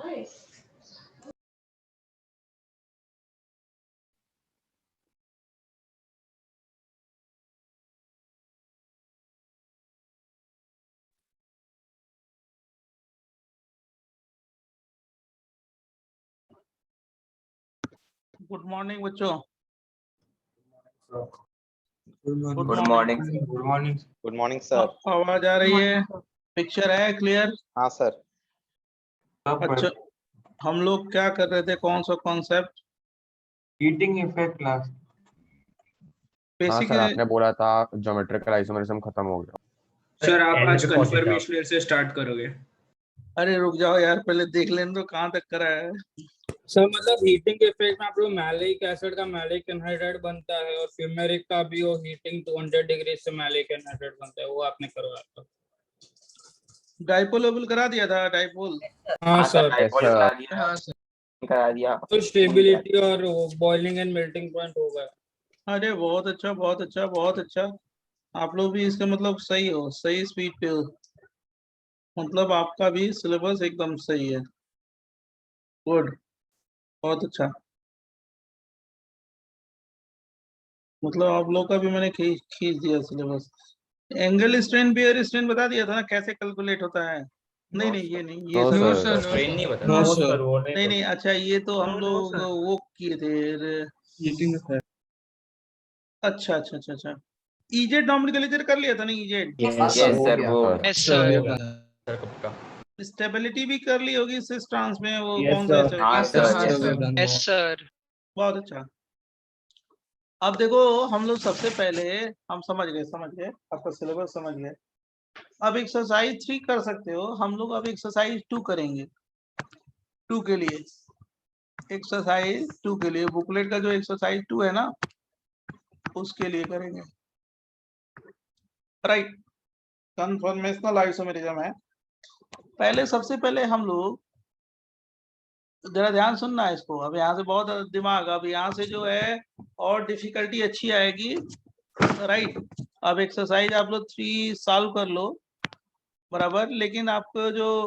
Good morning बच्चों। Good morning. Good morning sir. आवाज आ रही है? पिक्चर है क्लियर? हाँ सर। अच्छा, हम लोग क्या कर रहे थे? कौन सा कॉन्सेप्ट? Heating effect class. हाँ बेसिक सर, आपने बोला था ज्योमेट्रिकल आइसोमेरिज्म खत्म हो गया। सर आप आज कंफर्मेशन ईयर से स्टार्ट करोगे? अरे रुक जाओ यार, पहले देख लेने दो कहाँ तक करा है। सर मतलब हीटिंग इफेक्ट में आप लोग मैलिक एसिड का मैलिक एनहाइड्राइड बनता है और फ्यूमेरिक का भी वो हीटिंग 200 डिग्री से मैलिक एनहाइड्राइड बनता है, वो आपने करवाया था। डाइपोल ओबल करा दिया था? डाइपोल हाँ सर, करा दिया। तो स्टेबिलिटी और बॉइलिंग एंड मेल्टिंग पॉइंट हो गया। अरे बहुत अच्छा, बहुत अच्छा, बहुत अच्छा। आप लोग भी इसका मतलब सही हो, सही स्पीड पे हो, मतलब आपका भी सिलेबस एकदम सही है। गुड, बहुत अच्छा। मतलब आप लोग का भी मैंने खींच दिया syllabus. Angle strain Baeyer strain बता दिया था ना कैसे कैलकुलेट होता है? नहीं नहीं, ये नहीं, ये नो सब सर। ट्रेन नहीं बता। नो सर, नहीं नहीं। अच्छा, ये तो हम लोग वो किए थे। Heating effect. अच्छा अच्छा अच्छा अच्छा, ईजेड नॉमेनक्लेचर कर लिया था ना? ईजेड यस सर, वो स्टेबिलिटी भी कर ली होगी सिस ट्रांस में, वो कौन हाँ सा? सर। Yes sir. बहुत अच्छा। अब देखो, हम लोग सबसे पहले हम समझ गए आपका सिलेबस समझ गए। अब एक्सरसाइज 3 कर सकते हो, हम लोग अब एक्सरसाइज 2 करेंगे। 2 के लिए एक्सरसाइज 2 के लिए बुकलेट का जो एक्सरसाइज 2 है ना, उसके लिए करेंगे। राइट, कन्फॉर्मेशनल आइसोमेरिज्म है। पहले सबसे पहले हम लोग जरा ध्यान सुनना है इसको। अब यहाँ से बहुत दिमाग, अब यहाँ से जो है और डिफिकल्टी अच्छी आएगी। राइट, अब एक्सरसाइज आप लोग 3 सॉल्व कर लो बराबर, लेकिन आपको जो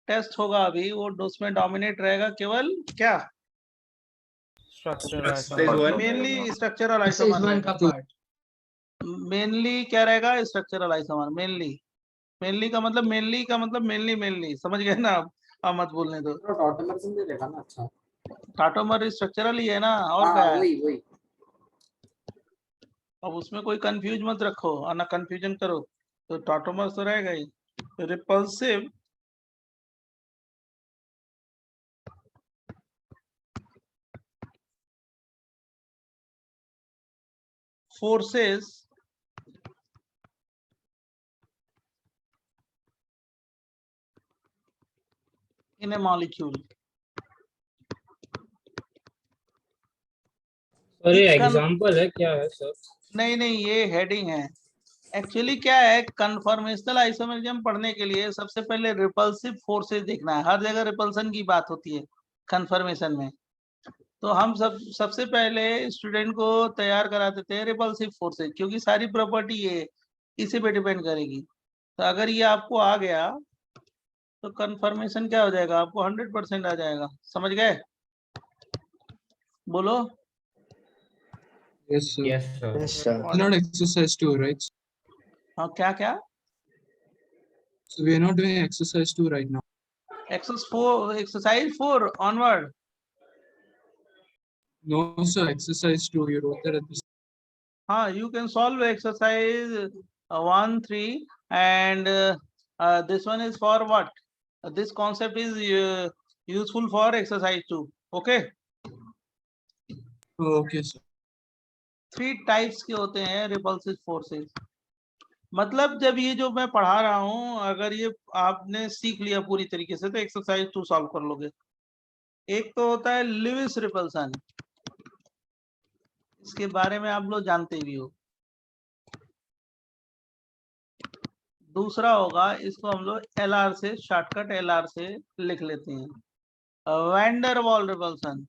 टेस्ट होगा अभी वो उसमें डोमिनेट रहेगा केवल क्या? Mainly structural isomer. मेनली क्या रहेगा? Structural isomer. मेनली का मतलब मेनली समझ गए ना आप? मत बोलने दो। अच्छा, टाटोमर स्ट्रक्चरल ही है ना, और क्या है? वही। अब उसमें कोई कंफ्यूज मत रखो और ना कंफ्यूजन करो, तो टाटोमर तो रहेगा ही। Repulsive forces in a molecule. Sir ये एग्जांपल है क्या है सर? नहीं नहीं, ये हेडिंग है। एक्चुअली क्या है, कन्फॉर्मेशनल आइसोमेरिज्म पढ़ने के लिए सबसे पहले रिपल्सिव फोर्सेस देखना है। हर जगह रिपल्सन की बात होती है कन्फर्मेशन में, तो हम सबसे पहले स्टूडेंट को तैयार करा देते हैं रिपल्सिव फोर्सेस, क्योंकि सारी प्रॉपर्टी ये इसी पे डिपेंड करेगी। तो अगर ये आपको आ गया तो कन्फर्मेशन क्या हो जाएगा? आपको 100% आ जाएगा। समझ गए? बोलो। Yes sir. Yes sir. Not exercise 2, right? हाँ, क्या क्या? So we are not doing exercise 2 right now. Exercise 4 onward. No sir, exercise 2. You wrote that at the हाँ, you can solve exercise 1, 3 and this one is for what? This concept is useful for exercise 2. Okay, okay sir. 3 types के होते हैं repulsive forces. मतलब जब ये जो मैं पढ़ा रहा हूँ, अगर ये आपने सीख लिया पूरी तरीके से तो एक्सरसाइज 2 सॉल्व कर लोगे। एक तो होता है लुईस रिपल्सन, इसके बारे में आप लोग जानते भी हो। दूसरा होगा, इसको हम लोग एलआर से, शॉर्टकट एलआर से लिख लेते हैं, wander wall repulsion.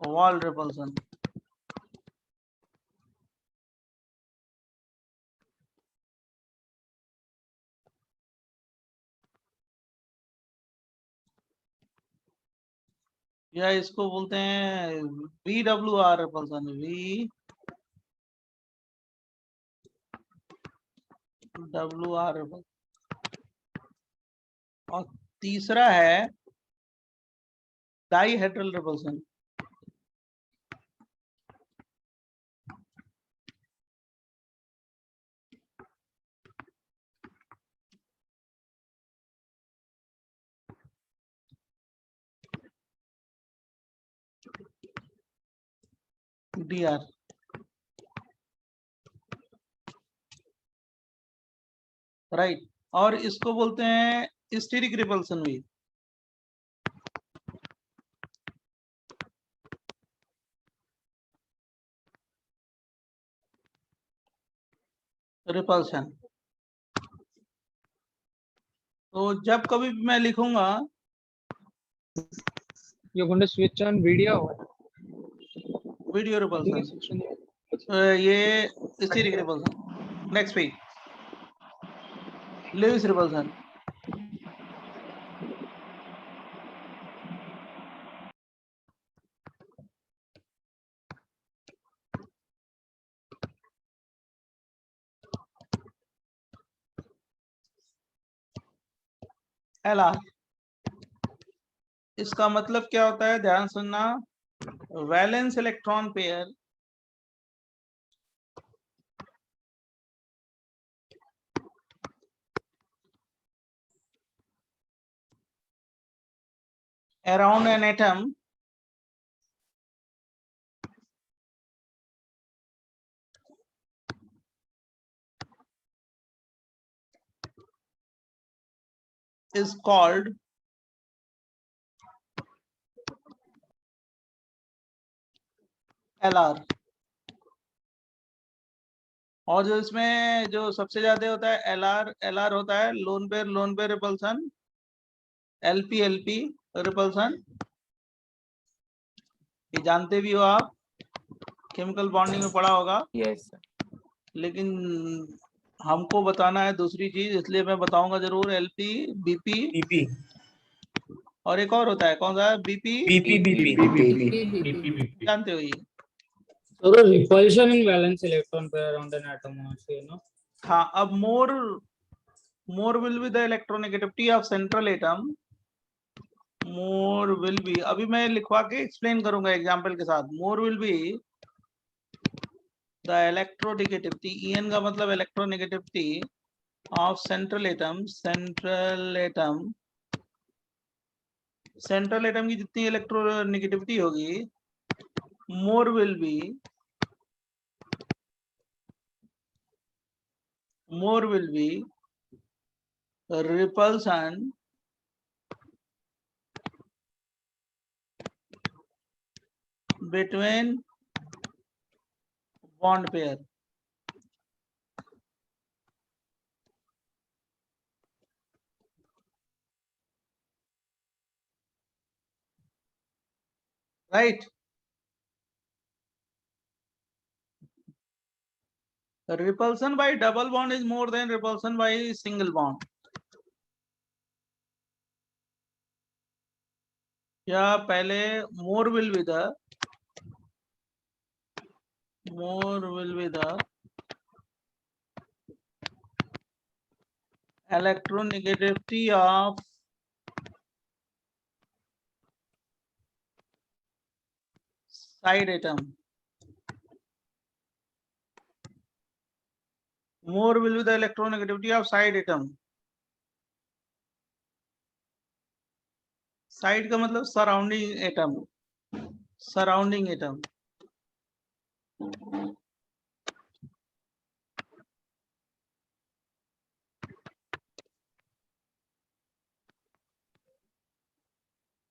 Wall repulsion. या इसको बोलते हैं VWR रिपल्सन, VWR रिपल्सन। और तीसरा है डाइहेड्रल रिपल्सन। DR, right. और इसको बोलते हैं स्टेरिक रिपल्सन भी। रिपल्शन। तो जब कभी भी मैं लिखूंगा You're going to switch on video. Video repulsion, ये स्टेरिक रिपल्सन। नेक्स्ट पे लुईस रिपल्सन। LR, इसका मतलब क्या होता है, ध्यान सुनना। Valence electron pair around an atom is called LR। और जो इसमें जो सबसे ज्यादा होता है LR होता है lone pair repulsion, LP repulsion. ये जानते भी हो आप, केमिकल बॉन्डिंग में पढ़ा होगा। यस लेकिन हमको बताना है दूसरी चीज, इसलिए मैं बताऊंगा जरूर। LP, BP और एक और होता है, कौन सा? BP जानते हो ये? So the repulsion in valence electron pair around an atom also, you know. हाँ, अब more will be the electronegativity of central atom, more will be, अभी मैं लिखवा के एक्सप्लेन करूंगा एग्जांपल के साथ। more will be the electronegativity, En का मतलब electronegativity of central atom की जितनी electronegativity होगी, more will be repulsion between bond pair। right? Repulsion by double bond is more than repulsion by single bond। या पहले more will be the electronegativity of side atom, more will be the electronegativity of side atom। Side का मतलब surrounding atom.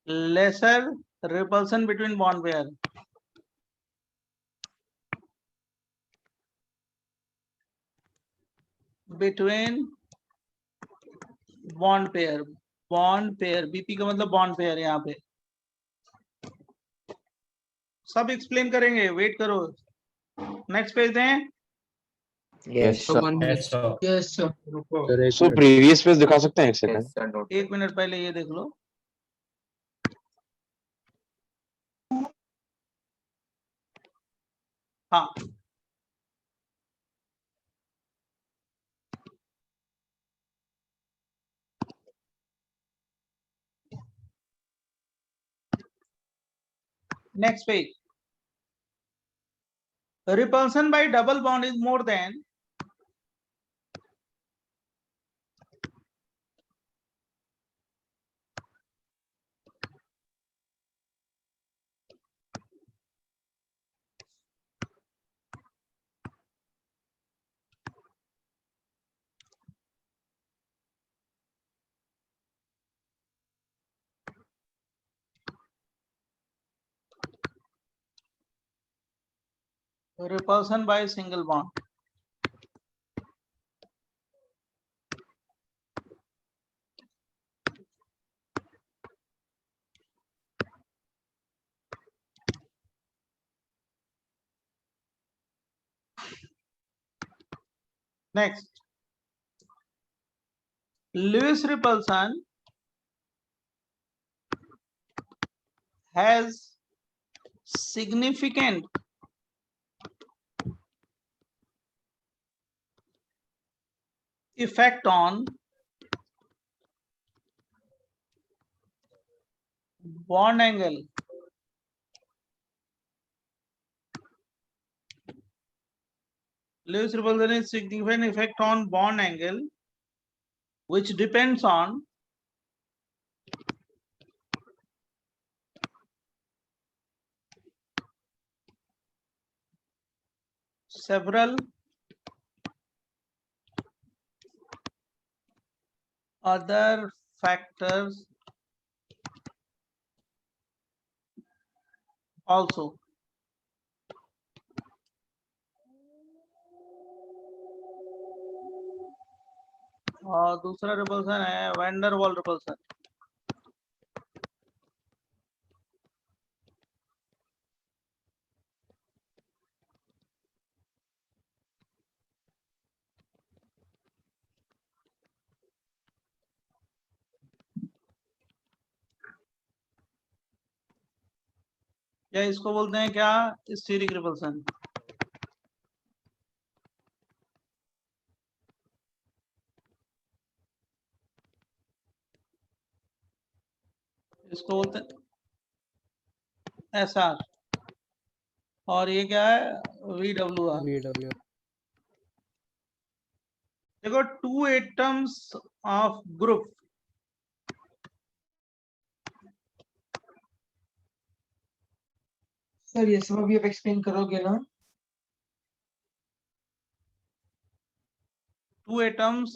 lesser repulsion between bond pair, bond pair BP का मतलब bond pair. यहाँ पे सब explain करेंगे, वेट करो। Next page दें। Yes Yes, sir. So previous page दिखा सकते हैं एक सेकंड? एक मिनट पहले ये देख लो। हाँ, next page. Repulsion by double bond is more than repulsion by single bond. Next, Lewis repulsion has significant effect on bond angle. Lewis repulsion is significant effect on bond angle, which depends on several other factors also. और दूसरा repulsion है wander wall repulsion. या इसको बोलते हैं क्या, stearic repulsion. इसको बोलते हैं एसआर. और ये क्या है, VWR. देखो, to atoms of group sir ये सब अभी आप एक्सप्लेन करोगे ना? टू एटम्स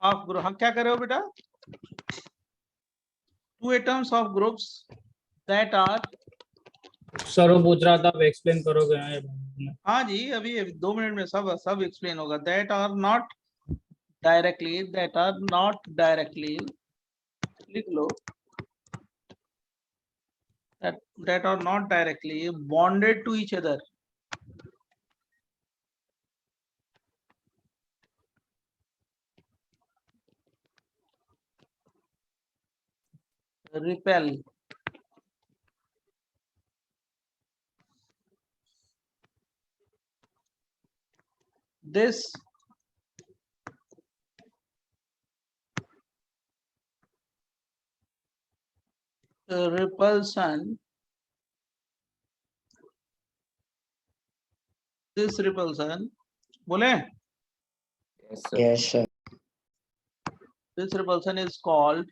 ऑफ ग्रुप, हम क्या कर रहे हो बेटा, two atoms of groups that are. Sir वो पूछ रहा था, आप एक्सप्लेन करोगे ना ये बात? हाँ जी, अभी 2 मिनट में सब एक्सप्लेन होगा. दैट आर नॉट डायरेक्टली, लिख लो, that are not directly bonded to each other. Repel. This repulsion, बोले, Yes, sir. this repulsion is called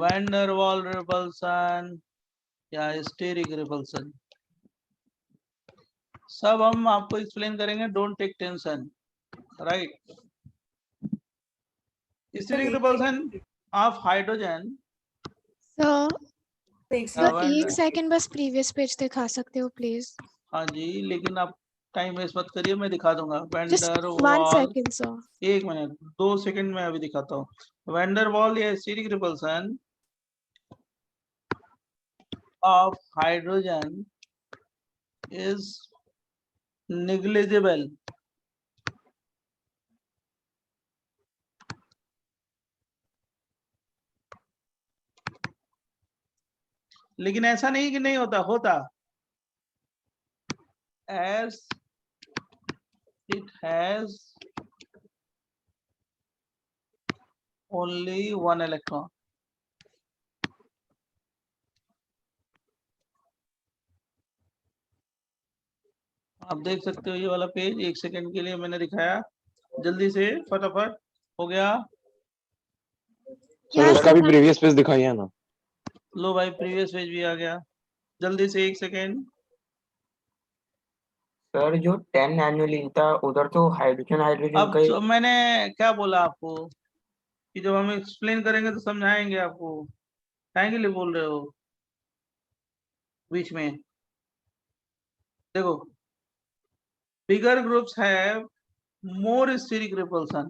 van der Waal repulsion या स्टेरिक रिपल्सन. सब हम आपको एक्सप्लेन करेंगे, don't take tension, right. Steric repulsion of hydrogen. Sir एक second बस previous page दिखा सकते हो प्लीज? हाँ जी, लेकिन आप टाइम वेस्ट मत करिए, मैं दिखा दूंगा. Just van der 1 Waals, second sir. 1 minute 2 second में अभी दिखाता हूँ. वैंडर वॉल या steric repulsion of hydrogen is negligible. लेकिन ऐसा नहीं कि नहीं होता, होता। as it has only one electron. आप देख सकते हो ये वाला पेज, 1 सेकंड के लिए मैंने दिखाया, जल्दी से फटाफट हो गया। सर उसका भी प्रीवियस पेज दिखाइए ना। लो भाई, प्रीवियस पेज भी आ गया, जल्दी से 1 सेकंड। सर जो 10 एनुअली था उधर तो हाइड्रोजन हाइड्रोजन अब का ही। तो मैंने क्या बोला आपको कि जब हम एक्सप्लेन करेंगे तो समझाएंगे आपको, काहे के लिए बोल रहे हो बीच में? देखो, bigger groups have more steric repulsion.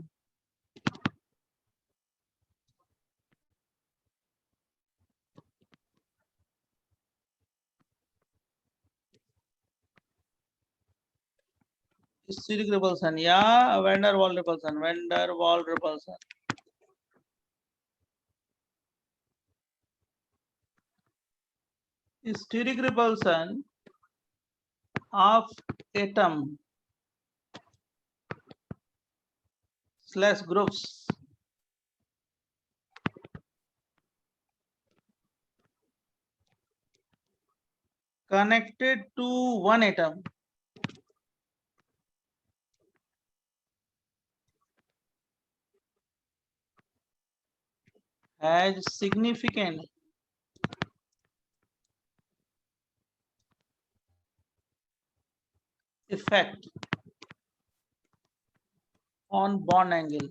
Steric repulsion या van der Waals repulsion, van der Waals repulsion. Steric repulsion of atom slash groups connected to one atom has significant effect on bond angle.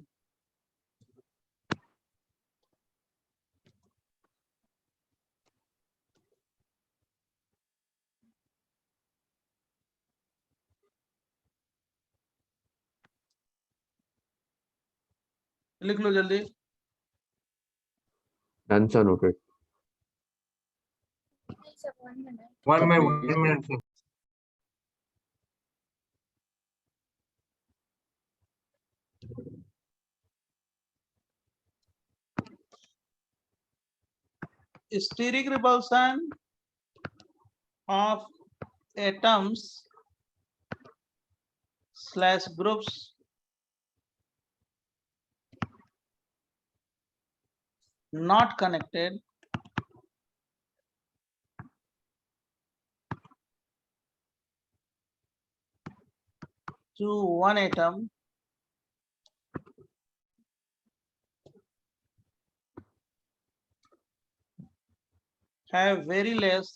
लिख लो जल्दी। Done sir, okay. 1 minute, 1 minute, sir. Steric repulsion of atoms slash groups not connected to one atom have very less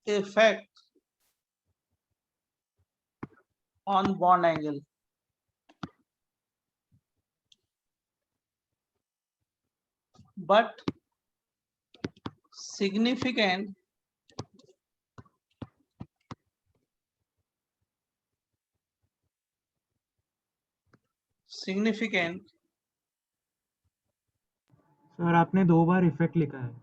effect on bond angle. But significant sir आपने 2 बार effect लिखा है।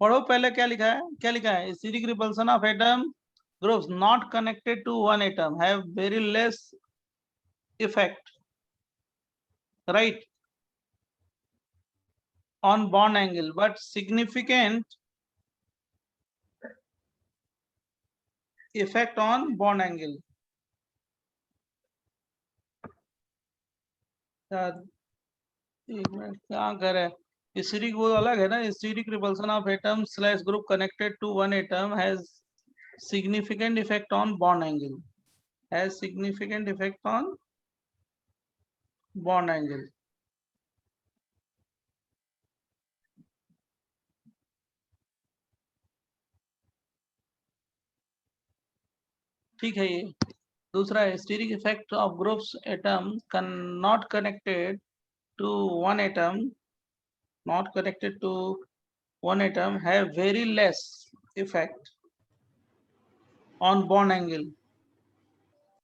पढ़ो पहले क्या लिखा है, क्या लिखा है? Steric repulsion of atom groups not connected to one atom have very less effect, right, on bond angle, but significant effect on bond angle. एक मिनट, क्या कर रहा है? Steric वो अलग है ना, steric repulsion of atom slash group connected to one atom has significant effect on bond angle, has significant effect on bond angle. ठीक है। ये दूसरा है steric effect of groups atom not connected to one atom, not connected to one atom have very less effect on bond angle.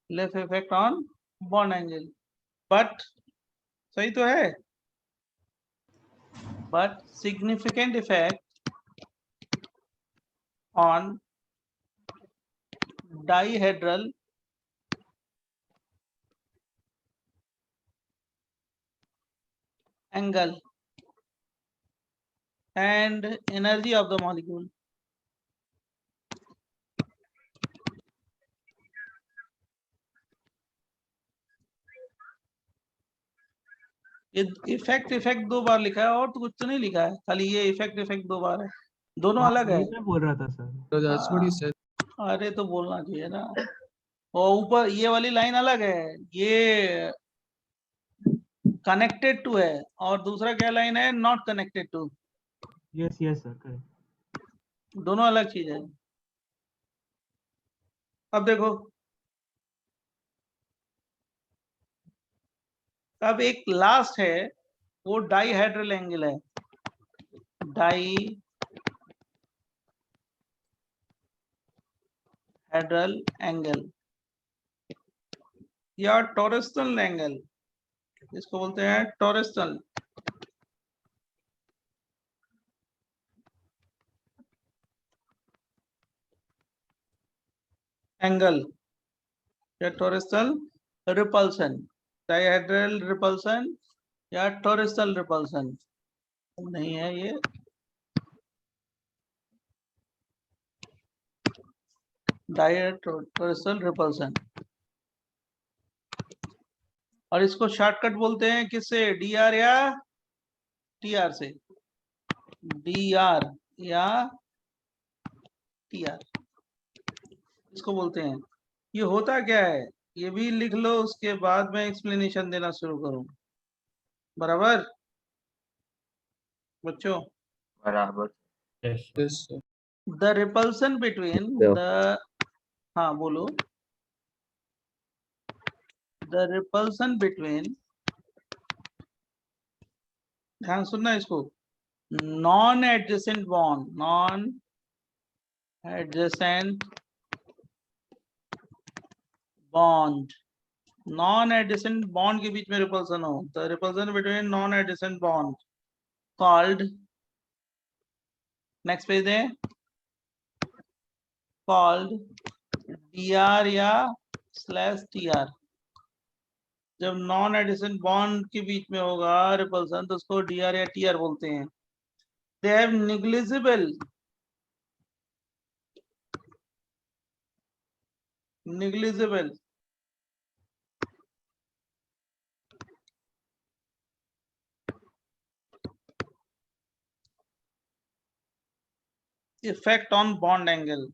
Left effect on bond angle. But सही तो है. But significant effect on dihedral angle and energy of the molecule. ये effect दो बार लिखा है और तो कुछ तो नहीं लिखा है, खाली ये इफेक्ट दो बार है, दोनों हाँ, अलग है. वही मैं बोल रहा था sir. So that's what he said. अरे तो बोलना चाहिए ना. और ऊपर ये वाली लाइन अलग है, ये कनेक्टेड टू है और दूसरा क्या लाइन है, not connected to. Yes yes sir, correct. दोनों अलग चीज है. अब देखो, अब एक लास्ट है, वो डाईहेड्रल एंगल है. डाईहेड्रल एंगल या टोरस्टल एंगल, इसको बोलते हैं टोरस्टल. एंगल या टोरस्टल रिपल्सन, डाईहेड्रल रिपल्सन या टोरस्टल रिपल्सन नहीं है ये. टोरस्टल रिपल्सन. और इसको शॉर्टकट बोलते हैं किससे, डीआर या टीआर से. डीआर या टीआर इसको बोलते हैं. ये होता क्या है ये भी लिख लो, उसके बाद मैं एक्सप्लेनेशन देना शुरू करूं. बराबर बच्चों? बराबर. Yes, sir. The repulsion between the, हाँ बोलो. द रिपल्सन बिटवीन, ध्यान सुनना इसको, non adjacent bond, non adjacent bond, non adjacent bond के बीच में रिपल्सन हो, the repulsion between non adjacent bond called, next page है, कॉल्ड डीआर या स्लैश टीआर. जब नॉन एडिशन बॉन्ड के बीच में होगा रिपल्सन तो उसको डीआर या टीआर बोलते हैं. They have negligible effect on bond angle.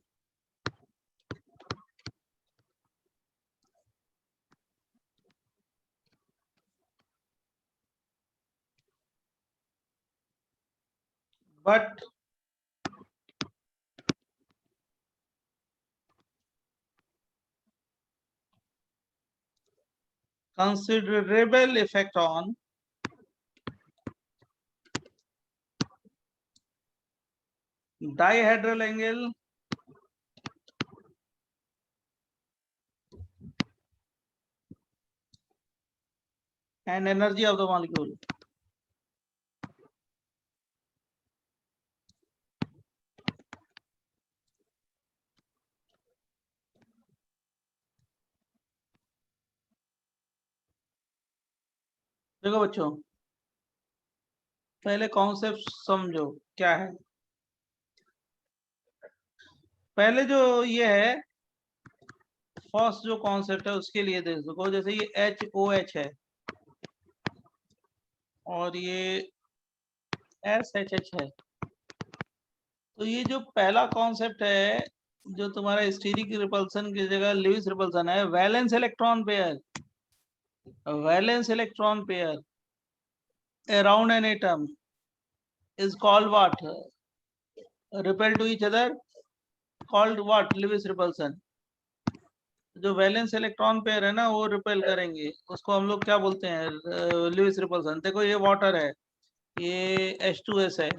But considerable effect on dihedral angle and energy of the molecule. देखो बच्चों, पहले कॉन्सेप्ट समझो क्या है. पहले जो ये है फर्स्ट जो कॉन्सेप्ट है उसके लिए देख सको, जैसे ये HOH है और ये SHH है. तो ये जो पहला कॉन्सेप्ट है जो तुम्हारा स्टीरिक रिपल्सन की जगह लुईस रिपल्सन है, valence electron pair, valence electron pair around an atom is called what? Repel to each other, called what? Lewis repulsion. जो वैलेंस इलेक्ट्रॉन पेयर है ना वो रिपेल करेंगे, उसको हम लोग क्या बोलते हैं, लुईस रिपल्सन. देखो ये वाटर है, ये H2S है,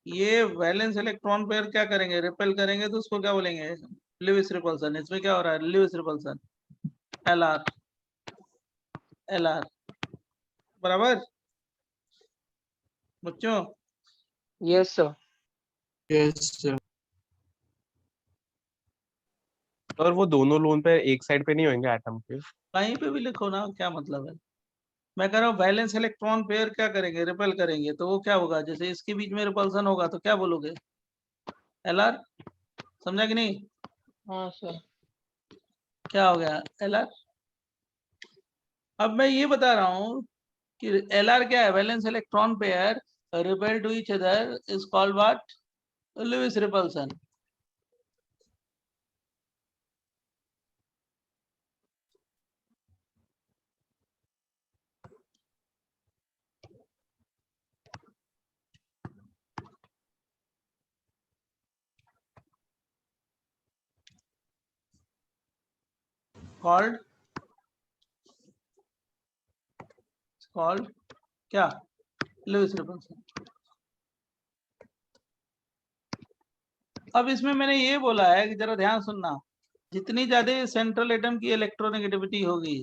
ये वैलेंस इलेक्ट्रॉन पेयर क्या करेंगे, रिपेल करेंगे, तो उसको क्या बोलेंगे, लिविस रिपल्सन, इसमें क्या हो रहा है, लिविस रिपल्सन, LR LR बराबर बच्चों। Yes, sir. Yes, sir. और वो दोनों लोन पे एक साइड पे नहीं होंगे एटम के? कहीं पे भी लिखो ना, क्या मतलब है। मैं कह रहा हूँ वैलेंस इलेक्ट्रॉन पेयर क्या करेंगे, रिपेल करेंगे, तो वो क्या होगा, जैसे इसके बीच में रिपल्सन होगा तो क्या बोलोगे, LR, समझा कि नहीं? हाँ सर। क्या हो गया, LR। अब मैं ये बता रहा हूँ कि LR क्या है, valence electron pair repel to each other is called what, Lewis repulsion. called क्या, लिविस रिपल्सन। अब इसमें मैंने ये बोला है कि जरा ध्यान सुनना, जितनी ज्यादा सेंट्रल एटम की इलेक्ट्रोनेगेटिविटी होगी,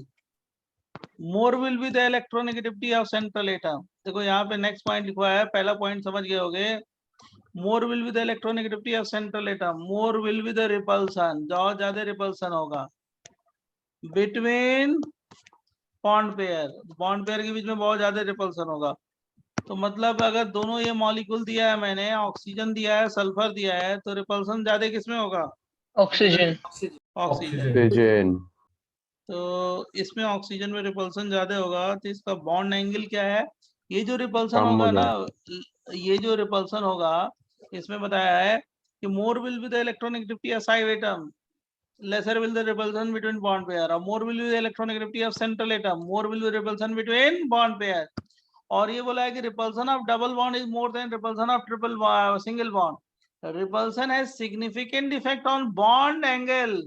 more will be the electronegativity of central atom. देखो यहाँ पे नेक्स्ट पॉइंट लिखा है, पहला पॉइंट समझ गए होगे, more will be the electronegativity of central atom, more will be the repulsion, जो ज्यादा रिपल्सन होगा बिटवीन बॉन्ड पेयर के बीच में बहुत ज्यादा रिपल्सन होगा। तो मतलब अगर दोनों ये मॉलिक्यूल दिया है मैंने, ऑक्सीजन दिया है, सल्फर दिया है, तो रिपल्सन ज्यादा किसमें होगा, ऑक्सीजन। ऑक्सीजन। तो इसमें ऑक्सीजन में रिपल्सन ज्यादा होगा, तो इसका बॉन्ड एंगल क्या है, ये जो रिपल्सन होगा ना, ये जो रिपल्सन होगा, इसमें बताया है कि more will be the electronegativity of side atom, lesser will the repulsion between bond pair, or more will be the electronegativity of central atom, more will be repulsion between bond pair। और ये बोला है कि repulsion of double bond is more than repulsion of single bond, repulsion has significant effect on bond angle,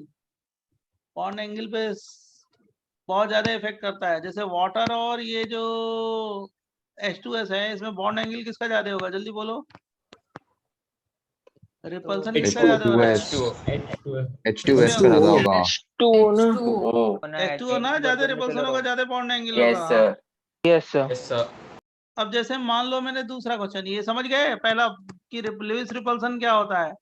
bond angle पे बहुत ज्यादा effect करता है। जैसे वाटर और ये जो H2S है, इसमें बॉन्ड एंगल किसका ज्यादा होगा, जल्दी बोलो, रिपल्सन किसका ज्यादा हो रहा है, H2S का ज्यादा होगा। H2O ना, ज्यादा रिपल्सन होगा, ज्यादा बॉन्ड एंगल Yes, होगा। sir. Yes, sir. अब जैसे मान लो मैंने दूसरा क्वेश्चन, ये समझ गए पहला कि लिविस रिपल्सन क्या होता है,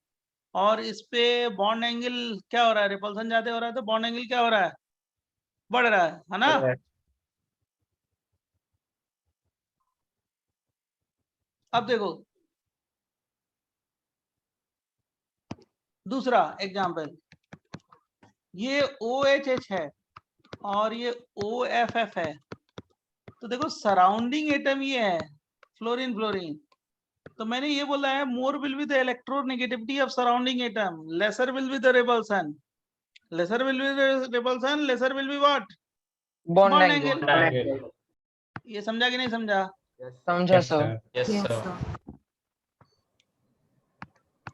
और इस पे बॉन्ड एंगल क्या हो रहा है, रिपल्सन ज्यादा हो रहा है तो बॉन्ड एंगल क्या हो रहा है, बढ़ रहा है ना। अब देखो दूसरा एग्जांपल, ये OHH है और ये OFF है, तो देखो सराउंडिंग एटम ये है फ्लोरीन फ्लोरीन, तो मैंने ये बोला है more will be the electronegativity of surrounding atom, laser will be the repulsion, laser will be the repulsion, laser will be what, bond angle. ये समझा कि नहीं समझा, समझा सर।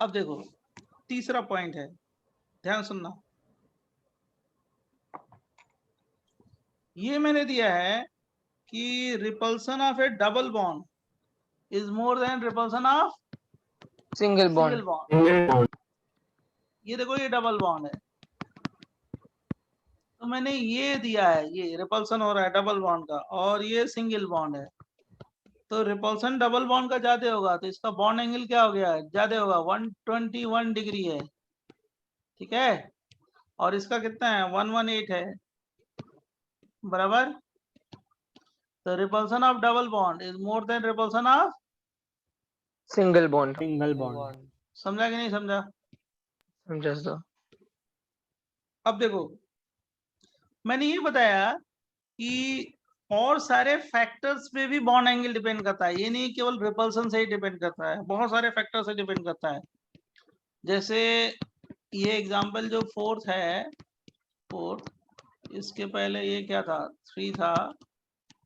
अब देखो तीसरा पॉइंट है, ध्यान सुनना, ये मैंने दिया है कि repulsion of A double bond is more than repulsion of single single bond. Bond. ये देखो ये डबल बॉन्ड है, तो मैंने ये दिया है, ये रिपल्सन हो रहा है डबल बॉन्ड का, और ये सिंगल बॉन्ड है, तो रिपल्सन डबल बॉन्ड का ज्यादा होगा, तो इसका बॉन्ड एंगल क्या हो गया, ज्यादा होगा, 121 डिग्री है, ठीक है, और इसका कितना है, 118 है, बराबर। तो repulsion of double bond is more than repulsion of single bond. समझा कि नहीं समझा। समझा सर। अब देखो मैंने ये बताया कि और सारे फैक्टर्स पे भी बॉन्ड एंगल डिपेंड करता है, ये नहीं केवल रिपल्सन से ही डिपेंड करता है, बहुत सारे फैक्टर से डिपेंड करता है। जैसे ये एग्जांपल जो फोर्थ है, फोर्थ, इसके पहले ये क्या था, 3 था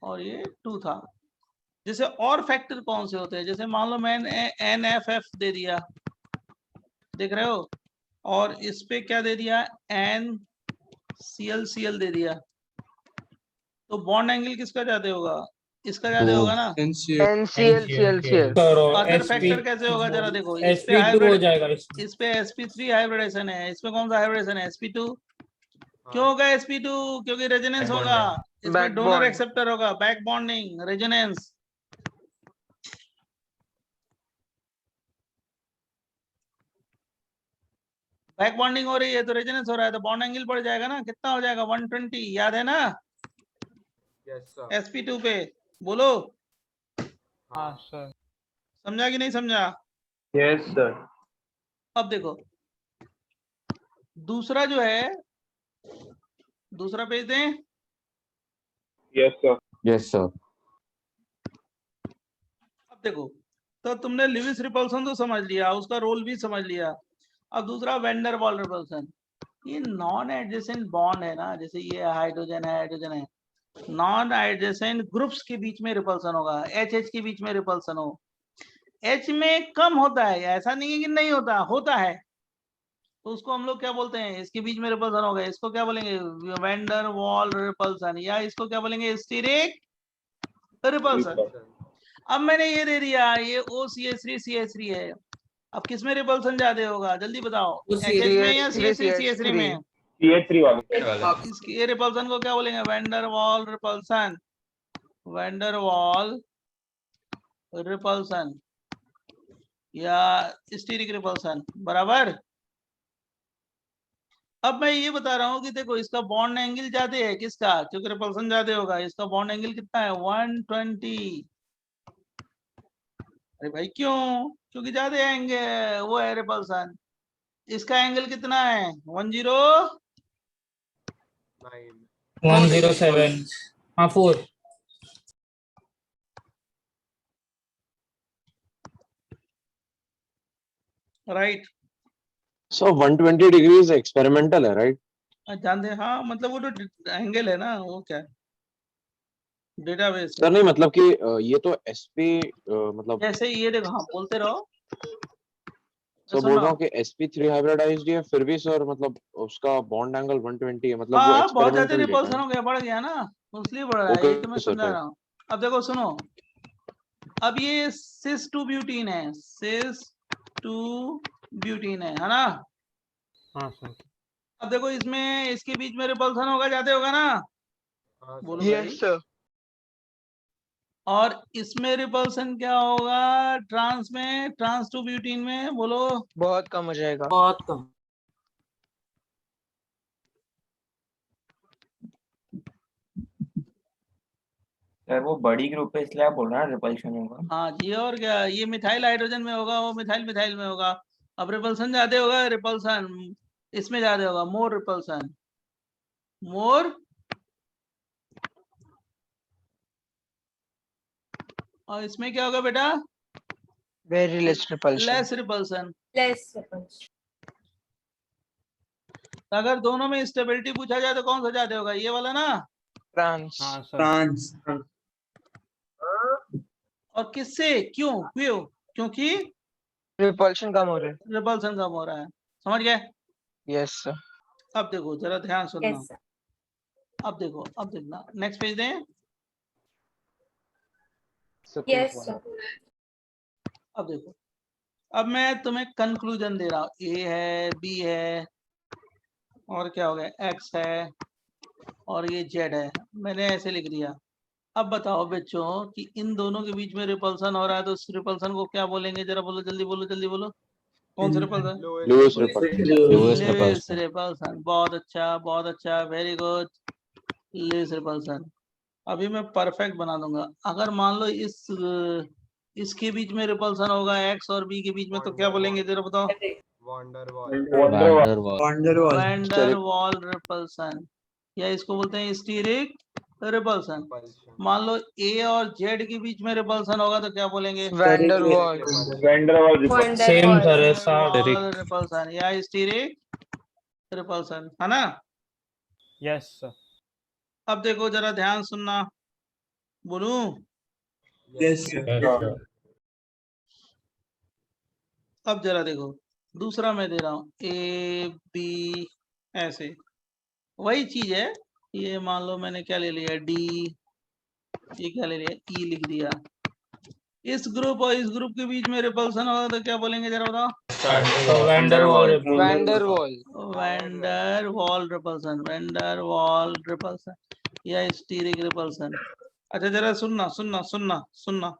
और ये 2 था। जैसे और फैक्टर कौन से होते हैं, जैसे मान लो मैंने NFF दे दिया, देख रहे हो, और इस पे क्या दे दिया, NCl दे दिया, तो बॉन्ड एंगल किसका ज्यादा होगा, इसका ज्यादा होगा ना। NCl. करो अदर SP फैक्टर कैसे होगा जरा देखो, इस पे SP2 हो हाइब्रिड, जाएगा इस पे sp3 हाइब्रिडेशन है, इसमें कौन सा हाइब्रिडेशन है, sp2। क्यों होगा sp2? क्योंकि रेजोनेंस होगा, इसमें डोनर एक्सेप्टर होगा, back bonding, resonance. Back bonding हो रही है तो रेजोनेंस हो रहा है, तो बॉन्ड एंगल बढ़ जाएगा ना, कितना हो जाएगा 120, याद है ना। sp2 पे बोलो, हाँ सर। समझा कि नहीं समझा। Yes, sir. अब देखो दूसरा जो है, दूसरा पेज दें। Yes, sir. Yes, sir. अब देखो, तो तुमने लिविस रिपल्सन तो समझ लिया, उसका रोल भी समझ लिया। अब दूसरा वेंडर वॉल रिपल्सन, ये नॉन एडजेसेंट बॉन्ड है ना, जैसे ये हाइड्रोजन है, हाइड्रोजन है, नॉन एडजेसेंट ग्रुप्स के बीच में रिपल्सन होगा, एच एच के बीच में रिपल्सन हो, एच में कम होता है, ऐसा नहीं है कि नहीं होता, होता है, तो उसको हम लोग क्या बोलते हैं, इसके बीच में रिपल्सन होगा, इसको क्या बोलेंगे, वेंडर वॉल रिपल्सन, या इसको क्या बोलेंगे, स्टीरिक रिपल्सन। अब मैंने ये दे दिया, ये OCH3CH3 है, अब किस में रिपल्सन ज्यादा होगा, जल्दी बताओ, HH में या CH3CH3 में। CH3 वाला. इसकी रिपल्सन को क्या बोलेंगे, vendor wall repulsion, vendor wall repulsion या स्टीरिक रिपल्सन, बराबर। अब मैं ये बता रहा हूँ कि देखो इसका बॉन्ड एंगल ज्यादा है, किसका, क्योंकि रिपल्सन ज्यादा होगा, इसका बॉन्ड एंगल कितना है 120। अरे भाई क्यों, क्योंकि ज्यादा एंगल वो है रिपल्सन, इसका एंगल कितना है 107 हाँ 4 राइट। So 120 degrees experimental है, right? जानते हैं, हाँ मतलब वो तो एंगल है ना, वो क्या डेटाबेस। सर नहीं मतलब कि ये तो SP मतलब जैसे ये देखो, हाँ बोलते रहो। सर बोल रहा हूँ कि sp3 हाइब्रिडाइज्ड है, फिर भी सर मतलब उसका बॉन्ड एंगल 120 है, मतलब वो हाँ बहुत ज्यादा एक्सपेरिमेंटल रिपल्सन डेटा हो गया, बढ़ गया ना, इसलिए बढ़ रहा है, ओके ये तो मैं सर, समझा रहा हूँ। अब देखो सुनो, अब ये सिस 2 ब्यूटीन है, सिस 2 ब्यूटीन है ना। हाँ सर। अब देखो इसमें, इसके बीच में रिपल्सन होगा, ज्यादा होगा ना, बोलो भाई। और इसमें रिपल्सन क्या होगा, ट्रांस में, ट्रांस 2 ब्यूटीन में, बोलो बहुत कम हो जाएगा। बहुत कम। सर वो बड़ी ग्रुप है इसलिए आप बोल रहे हैं रिपल्शन होगा। हाँ जी, और क्या, ये मिथाइल हाइड्रोजन में होगा, वो मिथाइल मिथाइल में होगा। अब रिपल्सन ज्यादा होगा, रिपल्सन इसमें ज्यादा होगा, मोर रिपल्सन, मोर। और इसमें क्या होगा बेटा, very less repulsion. Less repulsion. अगर दोनों में स्टेबिलिटी पूछा जाए तो कौन सा ज्यादा होगा, ये वाला ना। फ्रांस। हाँ सर। France. और किससे, क्यों क्यों, क्योंकि रिपल्शन कम हो रहा है। रिपल्सन कम हो रहा है, समझ गए। Yes sir. अब देखो जरा ध्यान सुनना, अब देखो, अब देखना, नेक्स्ट पेज दें। अब देखो, अब मैं तुम्हें कंक्लूजन दे रहा हूँ, ए है, बी है, और क्या हो गया, एक्स है, और ये जेड है, मैंने ऐसे लिख दिया। अब बताओ बच्चों कि इन दोनों के बीच में रिपल्सन हो रहा है, तो उस रिपल्सन को क्या बोलेंगे, जरा बोलो, जल्दी बोलो, जल्दी बोलो, कौन सा repulsion, Lewis repulsion. Lewis repulsion. बहुत अच्छा, बहुत अच्छा, वेरी गुड, लुईस रिपल्सन। अभी मैं परफेक्ट बना दूंगा। अगर मान लो इसके बीच में रिपल्सन होगा, एक्स और बी के बीच में, तो क्या बोलेंगे, जरा बताओ। वैंडर वॉल रिपल्सन, या इसको बोलते हैं स्टीरिक रिपल्सन। मान लो ए और जेड के बीच में रिपल्सन होगा तो क्या बोलेंगे, वैंडर वॉल। सेम सर ऐसा रिपल्सन या स्टीरिक रिपल्सन, है ना। Yes sir. अब देखो जरा ध्यान सुनना, बोलूं। Yes, sir. अब जरा देखो, दूसरा मैं दे रहा हूँ, ए बी, ऐसे वही चीज है, ये मान लो मैंने क्या ले लिया, डी, ये क्या ले लिया, ई लिख दिया। इस ग्रुप और इस ग्रुप के बीच में रिपल्सन होगा तो क्या बोलेंगे जरा बताओ? Wander wall wander wall wander wall repulsion, wander wall repulsion या स्टीरिक रिपल्सन। अच्छा जरा सुनना सुनना सुनना सुनना,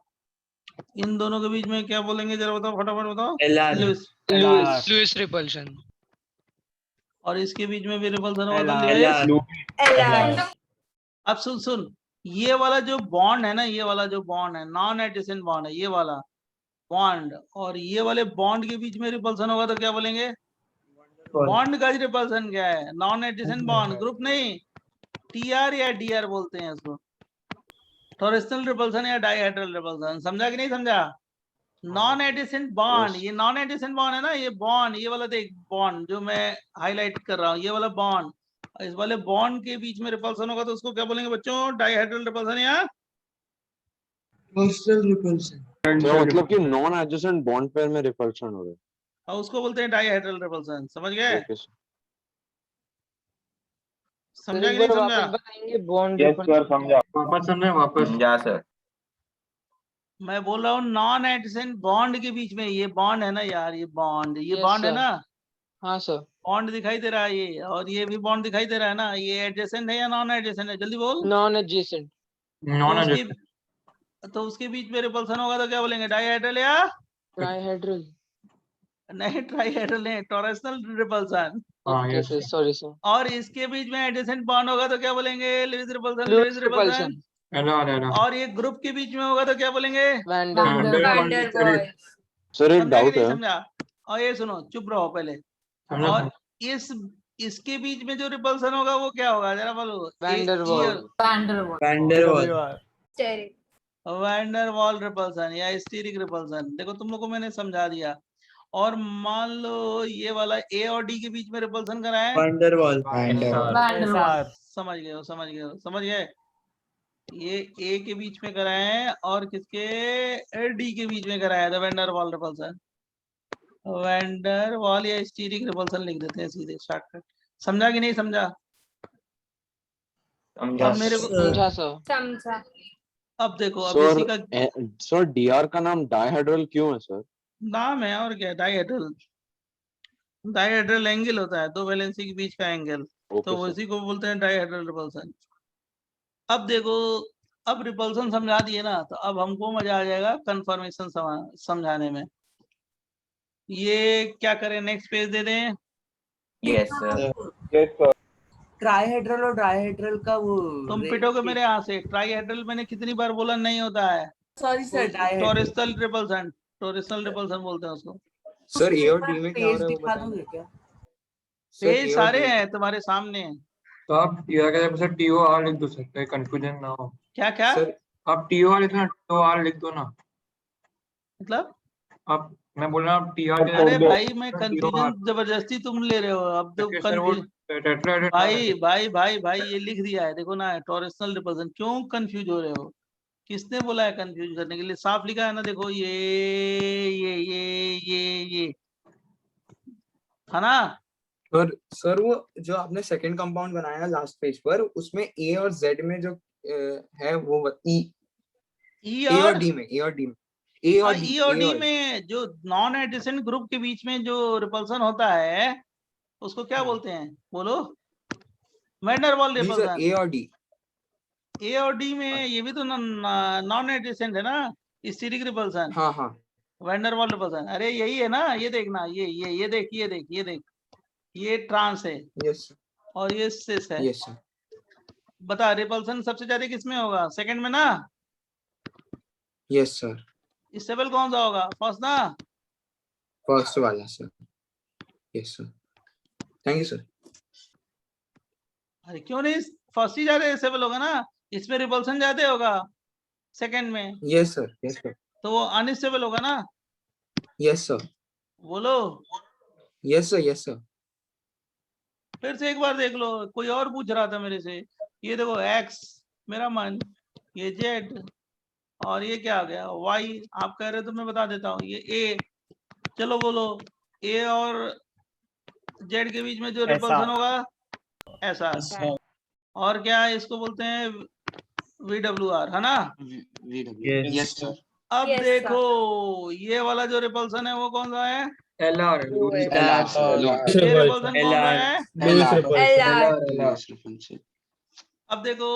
इन दोनों के बीच में क्या बोलेंगे जरा बताओ, फटाफट बताओ। लुइस। Lewis repulsion. और इसके बीच में भी रिपल्सन होगा तो लुइस। अब सुन सुन, ये वाला जो बॉन्ड है ना, ये वाला जो बॉन्ड है नॉन एडिशन बॉन्ड है, ये वाला बॉन्ड, और ये वाले बॉन्ड के बीच में रिपल्सन होगा तो क्या बोलेंगे? बॉन्ड का रिपल्सन क्या है? नॉन एडिशन बॉन्ड, ग्रुप नहीं, टीआर या डीआर बोलते हैं इसको। टॉरशनल रिपल्सन या डाइहेड्रल रिपल्सन, समझा कि नहीं समझा? नॉन एडिशन बॉन्ड, ये नॉन एडिशन बॉन्ड है ना, ये बॉन्ड, ये वाला देख बॉन्ड जो मैं हाईलाइट कर रहा हूँ, ये वाला बॉन्ड, इस वाले बॉन्ड के बीच में रिपल्सन होगा तो उसको क्या बोलेंगे बच्चों? डाइहेड्रल रिपल्सन या टॉरशनल रिपल्सन। तो मतलब कि नॉन एडजेसेंट बॉन्ड पेयर में रिपल्शन हो रहा है, और उसको बोलते हैं डाइहेड्रल रिपल्सन। समझ गए? Okay sir. समझा कि नहीं समझा? बताएंगे बॉन्ड यस सर, समझा। वापस समझे वापस। समझा सर। मैं बोल रहा हूँ नॉन एडिशन बॉन्ड के बीच में, ये बॉन्ड है ना यार, ये बॉन्ड, ये Yes, बॉन्ड है sir. ना, हाँ सर। बॉन्ड दिखाई दे रहा है ये, और ये भी बॉन्ड दिखाई दे रहा है ना, ये एडजेसेंट है या नॉन एडजेसेंट है? जल्दी बोल। Non adjacent. नॉन तो उसके बीच में रिपल्सन होगा तो क्या बोलेंगे? डाइहेड्रल या ट्राइहेड्रल। नहीं, ट्राइहेड्रल नहीं, torsional repulsion. Okay sir, sorry sir. और इसके बीच में एडजेसेंट बॉन्ड होगा तो क्या बोलेंगे? Lewis repulsion, Lewis Lewis repulsion. Repulsion. और ये ग्रुप के बीच में होगा तो क्या बोलेंगे? वैंडर। सर एक समझा कि डाउट नहीं है, समझा? और ये सुनो, चुप रहो पहले। और इसके बीच में जो रिपल्सन होगा वो क्या होगा जरा बोलो? Wander wall. Wander wall repulsion या स्टीरिक रिपल्सन। देखो तुम लोग को मैंने समझा दिया। और मान लो ये वाला ए और डी के बीच में रिपल्सन करा है, समझ गए हो, समझ गए हो, समझ गए? ये ए के बीच में करा है और किसके? डी के बीच में करा है, तो wander wall repulsion. Wander Waals या स्टीरिक रिपल्सन लिख देते हैं सीधे, शॉर्टकट। समझा कि नहीं समझा? अब मेरे को समझा सर। अब देखो, अब सर इसी का सर डीआर का नाम डाइहेड्रल क्यों है सर? नाम है, और क्या? डाइहेड्रल, डाइहेड्रल एंगल होता है, दो वैलेंसी के बीच का एंगल, तो ओके सर। उसी को बोलते हैं डाइहेड्रल रिपल्सन। अब देखो, अब रिपल्सन समझा दिए ना, तो अब हमको मजा आ जाएगा कंफर्मेशन समझाने में। ये क्या करें, नेक्स्ट पेज दे दें? Yes sir. Yes sir. Trihedral और डाइहेड्रल का वो तुम पिटोगे मेरे यहाँ से। ट्राइहेड्रल मैंने कितनी बार बोला, नहीं होता है। Sorry sir, torsional repulsion, torsional repulsion बोलते हैं उसको। सर ए और डी में क्या हो रहा है वो बताइए क्या? पेज सारे हैं तुम्हारे सामने। तो आप सर टीओ आर लिख दो सर, कंफ्यूजन ना हो। क्या क्या सर आप टीओ आर लिखना, टीओ आर लिख दो ना। मतलब? आप, मैं बोल रहा हूँ टी आर। अरे भाई, मैं कंफ्यूजन जबरदस्ती तुम ले रहे हो। अब तो भाई भाई भाई भाई ये लिख दिया है, देखो ना, टॉरशनल रिपल्सन। क्यों कंफ्यूज हो रहे हो? किसने बोला है कंफ्यूज करने के लिए? साफ लिखा है ना, देखो ये है ना। और सर वो जो आपने सेकंड कंपाउंड बनाया ना लास्ट पेज पर, उसमें ए और जेड में जो है वो ई और डी में, ए और डी में, ए और ई और डी में जो नॉन एडिसेंट ग्रुप के बीच में जो रिपल्सन होता है उसको क्या बोलते हैं? बोलो। Wander wall repulsion. ए और डी, ए और डी में ये भी तो नॉन एडिसेंट है ना, स्टीरिक रिपल्सन। हाँ हाँ, वैंडर वॉल रिपल्सन। अरे यही है ना, ये देखना, ये देख, ये देख, ये देख, ये ट्रांस है। यस और ये सिस है। Yes sir. बता, रिपल्सन सबसे ज्यादा किसमें होगा? सेकंड में ना। Yes sir. स्टेबल कौन सा होगा? फर्स्ट ना। फर्स्ट वाला sir. Yes sir, thank you sir. अरे क्यों नहीं, फर्स्ट ही ज्यादा स्टेबल होगा ना, इसमें रिपल्सन ज्यादा होगा सेकंड में। Yes sir, yes sir. तो वो अनस्टेबल होगा ना। Yes sir. बोलो। Yes sir, yes sir. फिर से एक बार देख लो, कोई और पूछ रहा था मेरे से। ये देखो, एक्स मेरा मन, ये जेड, और ये क्या आ गया? वाई। आप कह रहे हो तो मैं बता देता हूँ, ये ए। चलो बोलो, ए और जेड के बीच में जो रिपल्सन होगा, ऐसा। और क्या है, इसको बोलते हैं VWR है ना? Yes, sir. अब Yes, देखो ये वाला जो रिपल्सन है वो कौन सा है? OH. ये रिपल्सन कौन सा है? Lewis repulsion. LR. अब देखो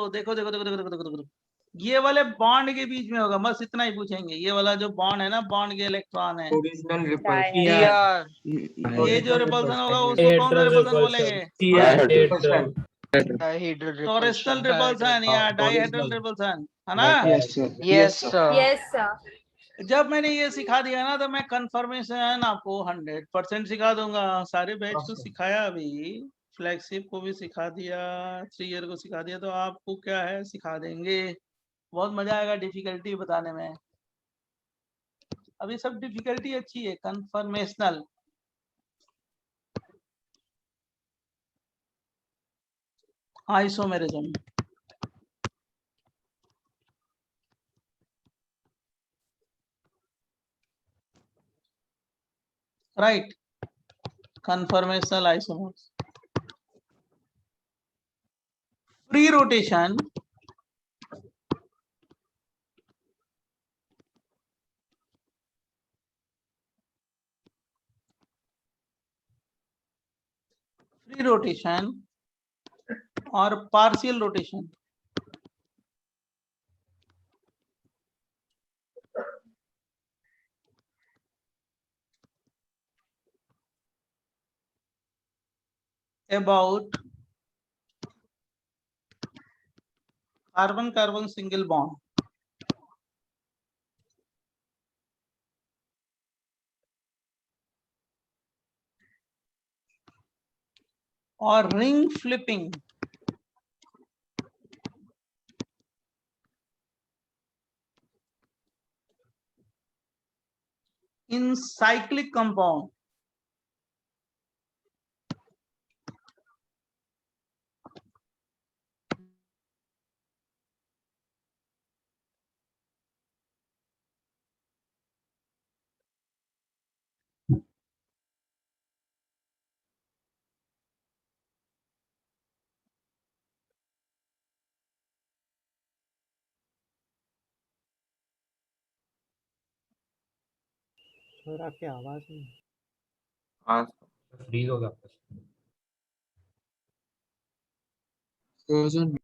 देखो देखो देखो देखो देखो देखो देखो ये वाले बॉन्ड के बीच में होगा, बस इतना ही पूछेंगे। ये वाला जो बॉन्ड है ना, बॉन्ड के इलेक्ट्रॉन है, Dimer. ये जो रिपल्सन होगा उसको कौन सा रिपल्सन बोलेंगे? टोरेस्टल रिपल्सन या डाइहेड्रल रिपल्सन, है ना? Yes, sir. जब मैंने ये सिखा दिया ना तो मैं कंफर्मेशन आपको 100% सिखा दूंगा। सारे बैच को सिखाया, अभी फ्लैगशिप को भी सिखा दिया, 3 ईयर को सिखा दिया, तो आपको क्या है सिखा देंगे। बहुत मजा आएगा डिफिकल्टी बताने में। अभी सब डिफिकल्टी अच्छी है। Conformational, isomerism, right, conformational isomers, free rotation, और partial rotation। about carbon-carbon single bond, और ring flipping, in cyclic compound। Sir आपकी आवाज नहीं Freeze हो गया। Goes on.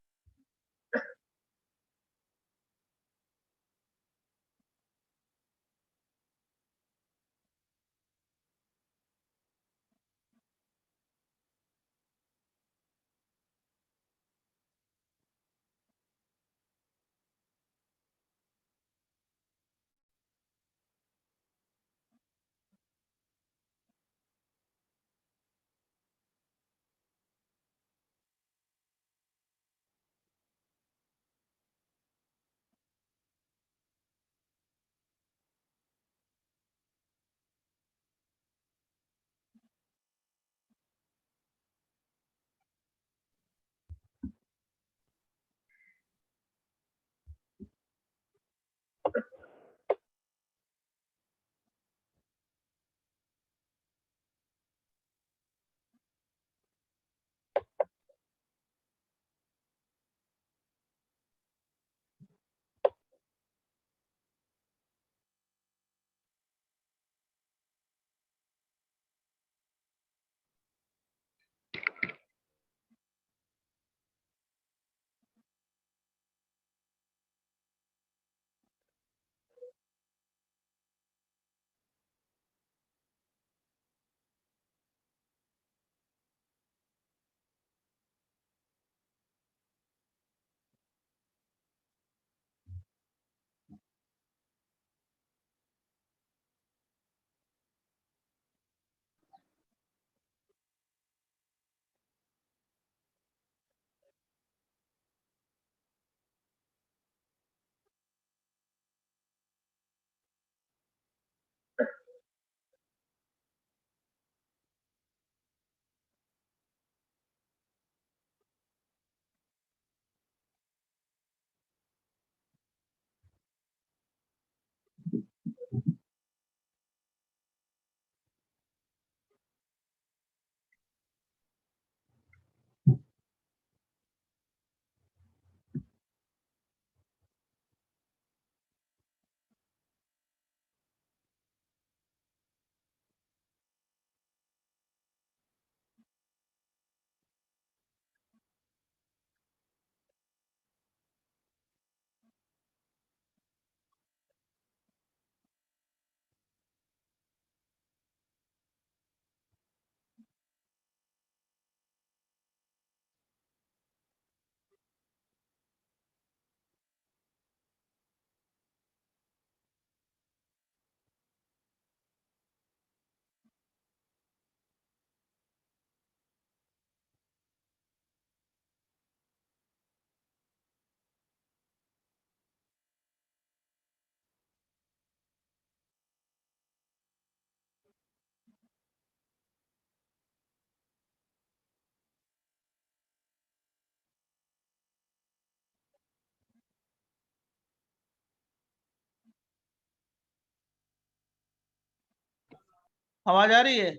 आवाज आ रही है?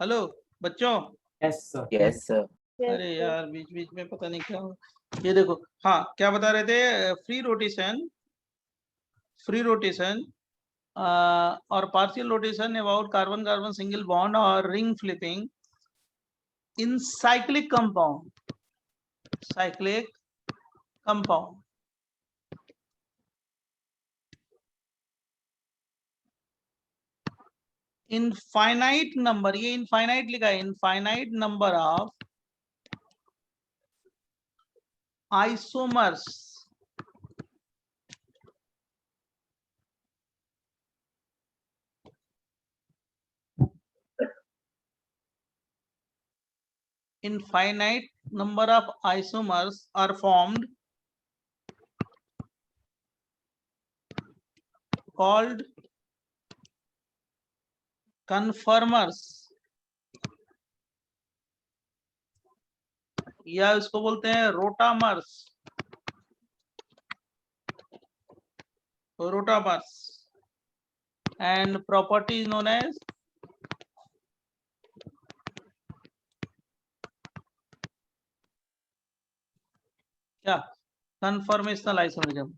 हेलो बच्चों, Yes, sir. अरे यार बीच बीच में पता नहीं क्या हो। ये देखो, हाँ क्या बता रहे थे, फ्री रोटेशन और partial rotation about carbon carbon single bond और ring flipping in cyclic compound infinite number, ये इनफाइनाइट लिखा है, infinite number of isomers infinite number of isomers are formed called conformers, या इसको बोलते हैं rotamers and property is known as क्या, conformational isomerism।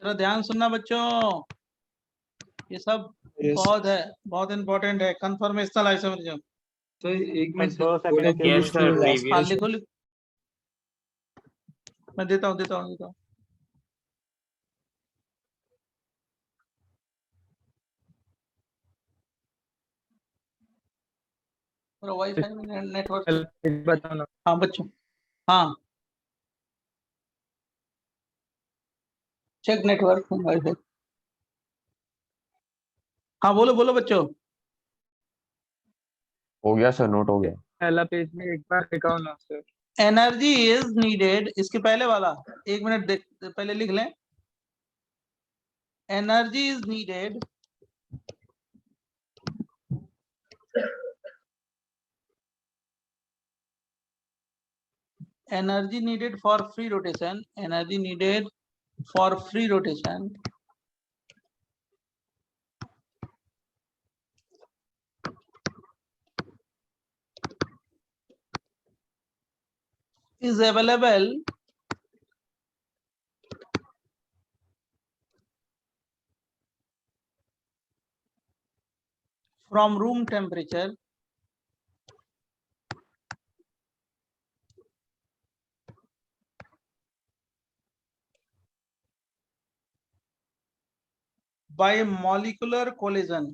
जरा ध्यान सुनना बच्चों, ये सब Yes. बहुत इंपॉर्टेंट है, conformational isomerism। तो एक मिनट दो sir, second can you yes, give sir, the last previous- हाँ question? लिखो, मैं देता हूँ। वाईफाई में नेटवर्क, बताओ ना। हाँ बच्चों, हाँ चेक नेटवर्क वाईफाई। हाँ बोलो बच्चों। हो गया सर, नोट हो गया। पहला पेज में एक बार दिखाओ ना सर। एनर्जी इज नीडेड, इसके पहले वाला, एक मिनट पहले लिख लें। Energy is needed for free rotation, is available from room temperature by molecular collision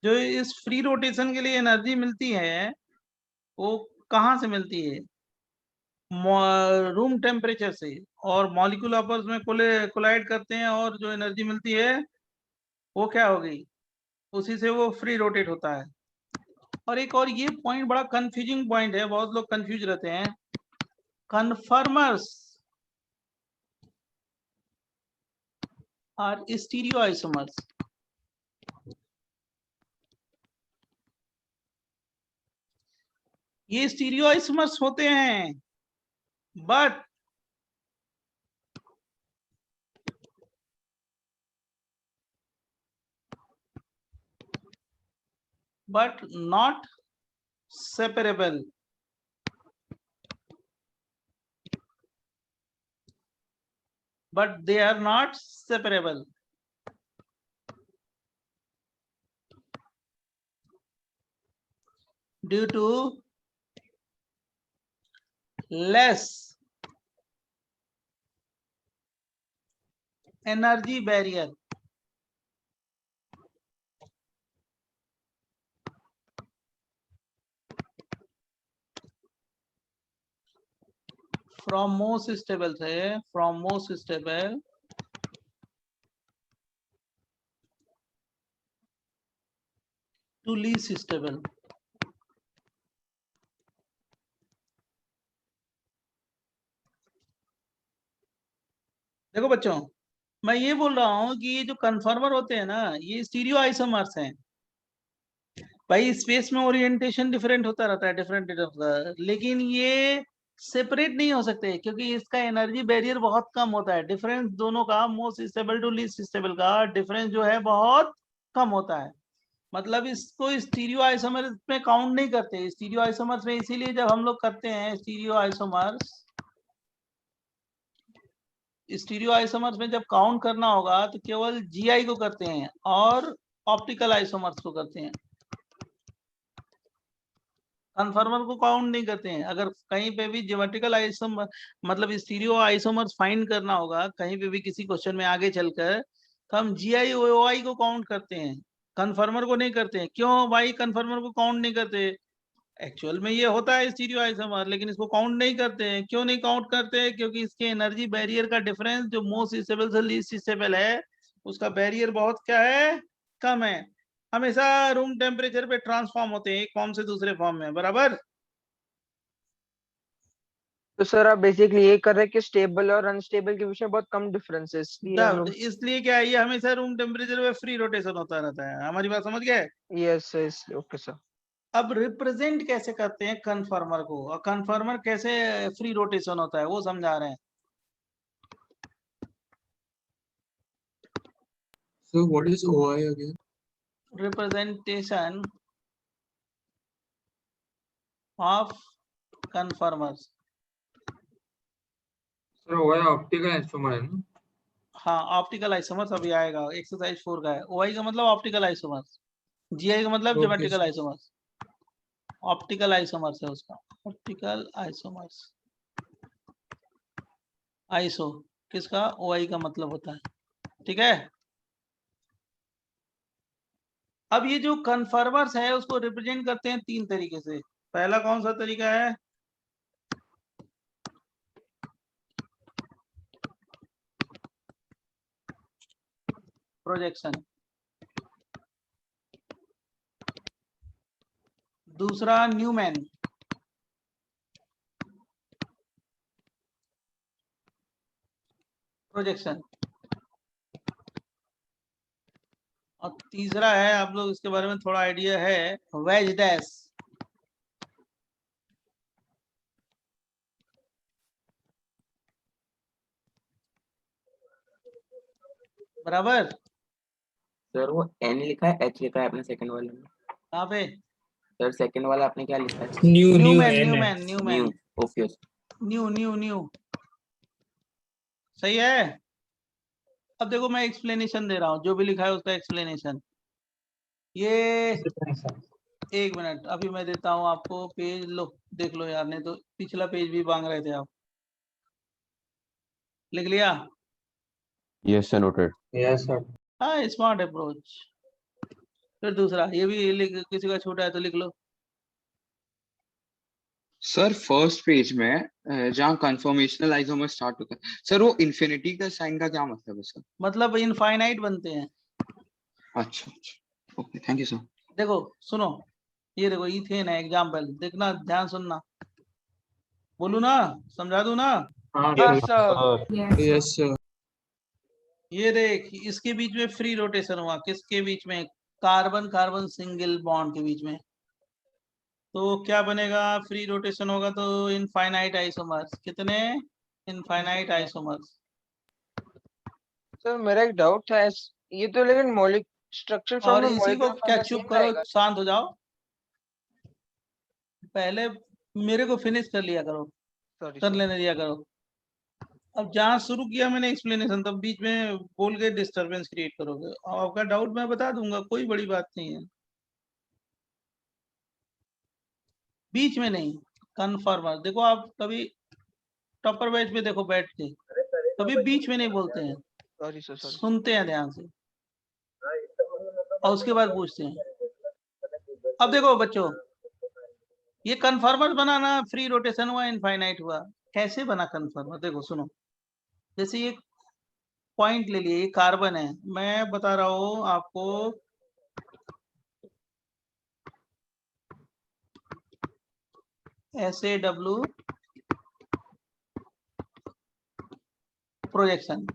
जो इस फ्री रोटेशन के लिए एनर्जी मिलती है वो कहाँ से मिलती है? रूम टेम्परेचर से, और मॉलिक्यूल आपस में कोलाइड करते हैं और जो एनर्जी मिलती है वो क्या होगी, उसी से वो फ्री रोटेट होता है। और एक और ये पॉइंट बड़ा कंफ्यूजिंग पॉइंट है, बहुत लोग कंफ्यूज रहते हैं। Conformers are stereoisomers. ये स्टीरियोआइसोमर्स होते हैं, but not separable, they are not separable due to less energy barrier from most stable to least stable। देखो बच्चों, मैं ये बोल रहा हूँ कि ये जो कन्फर्मर होते हैं ना, ये स्टीरियो आइसोमर्स हैं। भाई स्पेस में ओरिएंटेशन डिफरेंट होता रहता है, डिफरेंट होता है, लेकिन ये सेपरेट नहीं हो सकते क्योंकि इसका एनर्जी बैरियर बहुत कम होता है। डिफरेंस दोनों का, most stable to least stable का डिफरेंस जो है बहुत कम होता है। मतलब इसको स्टीरियो आइसोमर में काउंट नहीं करते। स्टीरियो आइसोमर्स में इसीलिए जब हम लोग करते हैं स्टीरियो आइसोमर्स में जब काउंट करना होगा तो केवल जीआई को करते हैं और ऑप्टिकल आइसोमर्स को करते हैं, कन्फर्मर को काउंट नहीं करते हैं। अगर कहीं पे भी ज्योमेट्रिकल आइसोमर मतलब स्टीरियो आइसोमर्स फाइंड करना होगा कहीं पे भी किसी क्वेश्चन में आगे चलकर, तो हम जीआई ओआई को काउंट करते हैं, कन्फर्मर को नहीं करते हैं। क्यों भाई कन्फर्मर को काउंट नहीं करते? एक्चुअल में ये होता है स्टीरियो आइसोमर, लेकिन इसको काउंट नहीं करते हैं। क्यों नहीं काउंट करते हैं? क्योंकि इसके एनर्जी बैरियर का डिफरेंस जो मोस्ट स्टेबल से लीस्ट स्टेबल है, उसका बैरियर बहुत क्या है, कम है। हमेशा रूम टेम्परेचर पे ट्रांसफॉर्म होते हैं एक फॉर्म से दूसरे फॉर्म में, बराबर। तो सर आप बेसिकली ये कर रहे हैं कि स्टेबल और अनस्टेबल के बीच में बहुत कम डिफरेंस है, इसलिए हम लोग। इसलिए क्या है, ये हमेशा रूम टेम्परेचर पे फ्री रोटेशन होता रहता है। हमारी बात समझ गए? Yes yes okay sir. अब रिप्रेजेंट कैसे करते हैं कन्फर्मर को, और कन्फर्मर कैसे फ्री रोटेशन होता है वो समझा रहे हैं। So what is OI again? Representation of conformers. Sir OI optical isomer है ना? हाँ ऑप्टिकल आइसोमर्स अभी आएगा, एक्सरसाइज 4 का है। ओआई का मतलब ऑप्टिकल आइसोमर्स, जीआई का मतलब Okay, geometrical sir. Isomers. Optical isomers है उसका, ऑप्टिकल आइसोमर्स। आइसो किसका, ओआई का मतलब होता है, ठीक है। अब ये जो कन्फर्मर्स है उसको रिप्रेजेंट करते हैं 3 तरीके से। पहला कौन सा तरीका है, प्रोजेक्शन। दूसरा न्यूमैन, प्रोजेक्शन। और तीसरा है, आप लोग इसके बारे में थोड़ा आइडिया है, वेज डैश। बराबर। सर वो एन लिखा है, एच लिखा है आपने सेकंड वाले में। कहाँ पे? सर सेकंड वाला आपने क्या लिखा है? Newman new. ओके। न्यू सही है। अब देखो मैं एक्सप्लेनेशन दे रहा हूँ, जो भी लिखा है उसका एक्सप्लेनेशन। ये एक मिनट अभी मैं देता हूँ आपको पेज, लो देख लो यार, नहीं तो पिछला पेज भी मांग रहे थे आप। लिख लिया? Yes, sir, noted. Yes, sir. हाँ स्मार्ट अप्रोच। फिर दूसरा ये भी किसी का छोटा है तो लिख लो। सर फर्स्ट पेज में जहाँ कन्फर्मेशनल आइसोमर स्टार्ट होता है, सर वो इन्फिनिटी का साइन का क्या मतलब है सर? मतलब इनफाइनाइट बनते हैं। अच्छा अच्छा, ओके, थैंक यू सर। देखो सुनो, ये देखो इथेन है एग्जाम्पल, देखना ध्यान सुनना, बोलू ना, समझा दूं ना? हाँ सर। Yes, sir. ये देख इसके बीच में फ्री रोटेशन हुआ, किसके बीच में, कार्बन कार्बन सिंगल बॉन्ड के बीच में। तो क्या बनेगा, फ्री रोटेशन होगा तो इनफाइनाइट आइसोमर्स। कितने? Infinite isomers. सर मेरा एक डाउट था ये तो लेकिन मॉलिक स्ट्रक्चर फॉर्म और में इसी को मॉलिक्यूलर क्या, फार्मूला चुप सेम करो, रहेगा? शांत हो जाओ, पहले मेरे को फिनिश कर लिया करो, सॉरी कर सर। लेने दिया करो। अब जहाँ शुरू किया मैंने एक्सप्लेनेशन, तब बीच में बोल के डिस्टरबेंस क्रिएट करोगे। और आपका डाउट मैं बता दूंगा, कोई बड़ी बात नहीं है, बीच में नहीं। कन्फर्मर देखो, आप कभी टॉपर बैच में देखो बैठ के, कभी बीच में नहीं बोलते हैं, सॉरी सर सॉरी। सुनते हैं ध्यान से और उसके बाद पूछते हैं। अब देखो बच्चों, ये कन्फर्मर बनाना, फ्री रोटेशन हुआ, इनफाइनाइट हुआ। कैसे बना कन्फर्मर, देखो सुनो। जैसे ये पॉइंट ले लिए, ये कार्बन है, मैं बता रहा हूं आपको, SAW प्रोजेक्शन।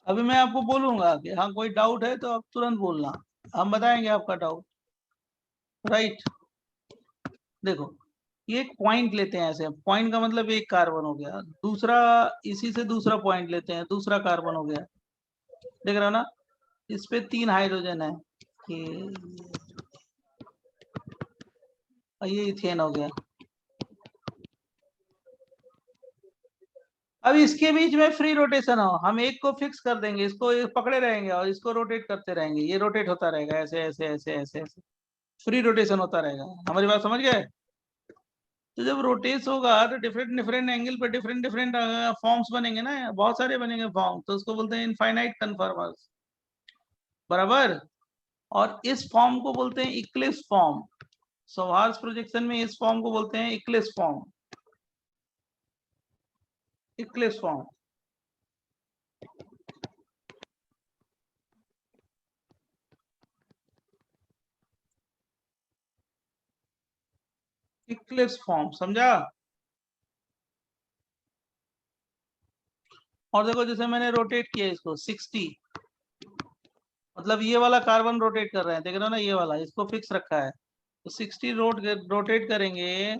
अभी मैं आपको बोलूंगा कि हाँ कोई डाउट है तो आप तुरंत बोलना, हम बताएंगे आपका डाउट। राइट, देखो ये एक पॉइंट लेते हैं, ऐसे पॉइंट का मतलब एक कार्बन हो गया, दूसरा इसी से दूसरा पॉइंट लेते हैं, दूसरा कार्बन हो गया, देख रहे हो ना, इस पे 3 हाइड्रोजन है, ये इथेन हो गया। अब इसके बीच में फ्री रोटेशन हो, हम एक को फिक्स कर देंगे, इसको पकड़े रहेंगे और इसको रोटेट करते रहेंगे, ये रोटेट होता रहेगा ऐसे ऐसे ऐसे ऐसे ऐसे, फ्री रोटेशन होता रहेगा। हमारी बात समझ गए? तो जब रोटेट होगा तो डिफरेंट डिफरेंट एंगल पे डिफरेंट डिफरेंट फॉर्म्स बनेंगे ना, बहुत सारे बनेंगे फॉर्म, तो उसको बोलते हैं इनफाइनाइट कन्फर्मर्स, बराबर। और इस फॉर्म को बोलते हैं इक्लिप्स फॉर्म। सौहार्द प्रोजेक्शन में इस फॉर्म को बोलते हैं Eclipse form, Eclipse form. Eclipse form समझा? और देखो जैसे मैंने रोटेट किया इसको 60, मतलब ये वाला कार्बन रोटेट कर रहे हैं, देख रहे हो ना, ये वाला इसको फिक्स रखा है, तो 60 रोटेट करेंगे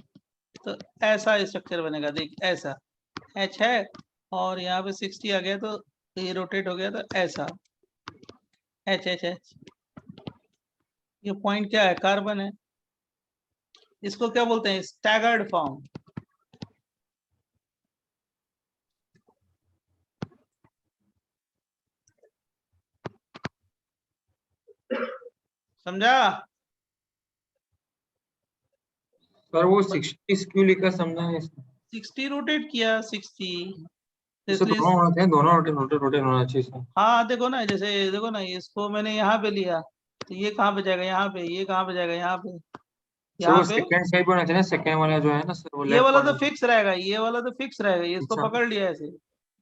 तो ऐसा स्ट्रक्चर बनेगा, देख ऐसा H है, और यहाँ पे 60 आ गया तो ये रोटेट हो गया तो ऐसा H H H, ये पॉइंट क्या है? कार्बन है। इसको क्या बोलते हैं? Staggered form. समझा? सर वो 60 क्यों लिखा समझा है इसमें? 60 रोटेट किया 60, इसे इसलिए दोनों होना चाहिए, दोनों रोटेट होना चाहिए सर। हाँ देखो ना, जैसे देखो ना, इसको मैंने यहाँ पे लिया तो ये कहाँ पे जाएगा? यहाँ पे। ये कहाँ पे जाएगा? यहाँ पे। सर वो यहाँ पे सेकंड साइड होना चाहिए ना, सेकंड वाला जो है ना सर, वो ये लेफ्ट वाला तो वाला। फिक्स रहेगा, ये वाला तो फिक्स रहेगा, ये इसको अच्छा, पकड़ लिया ऐसे,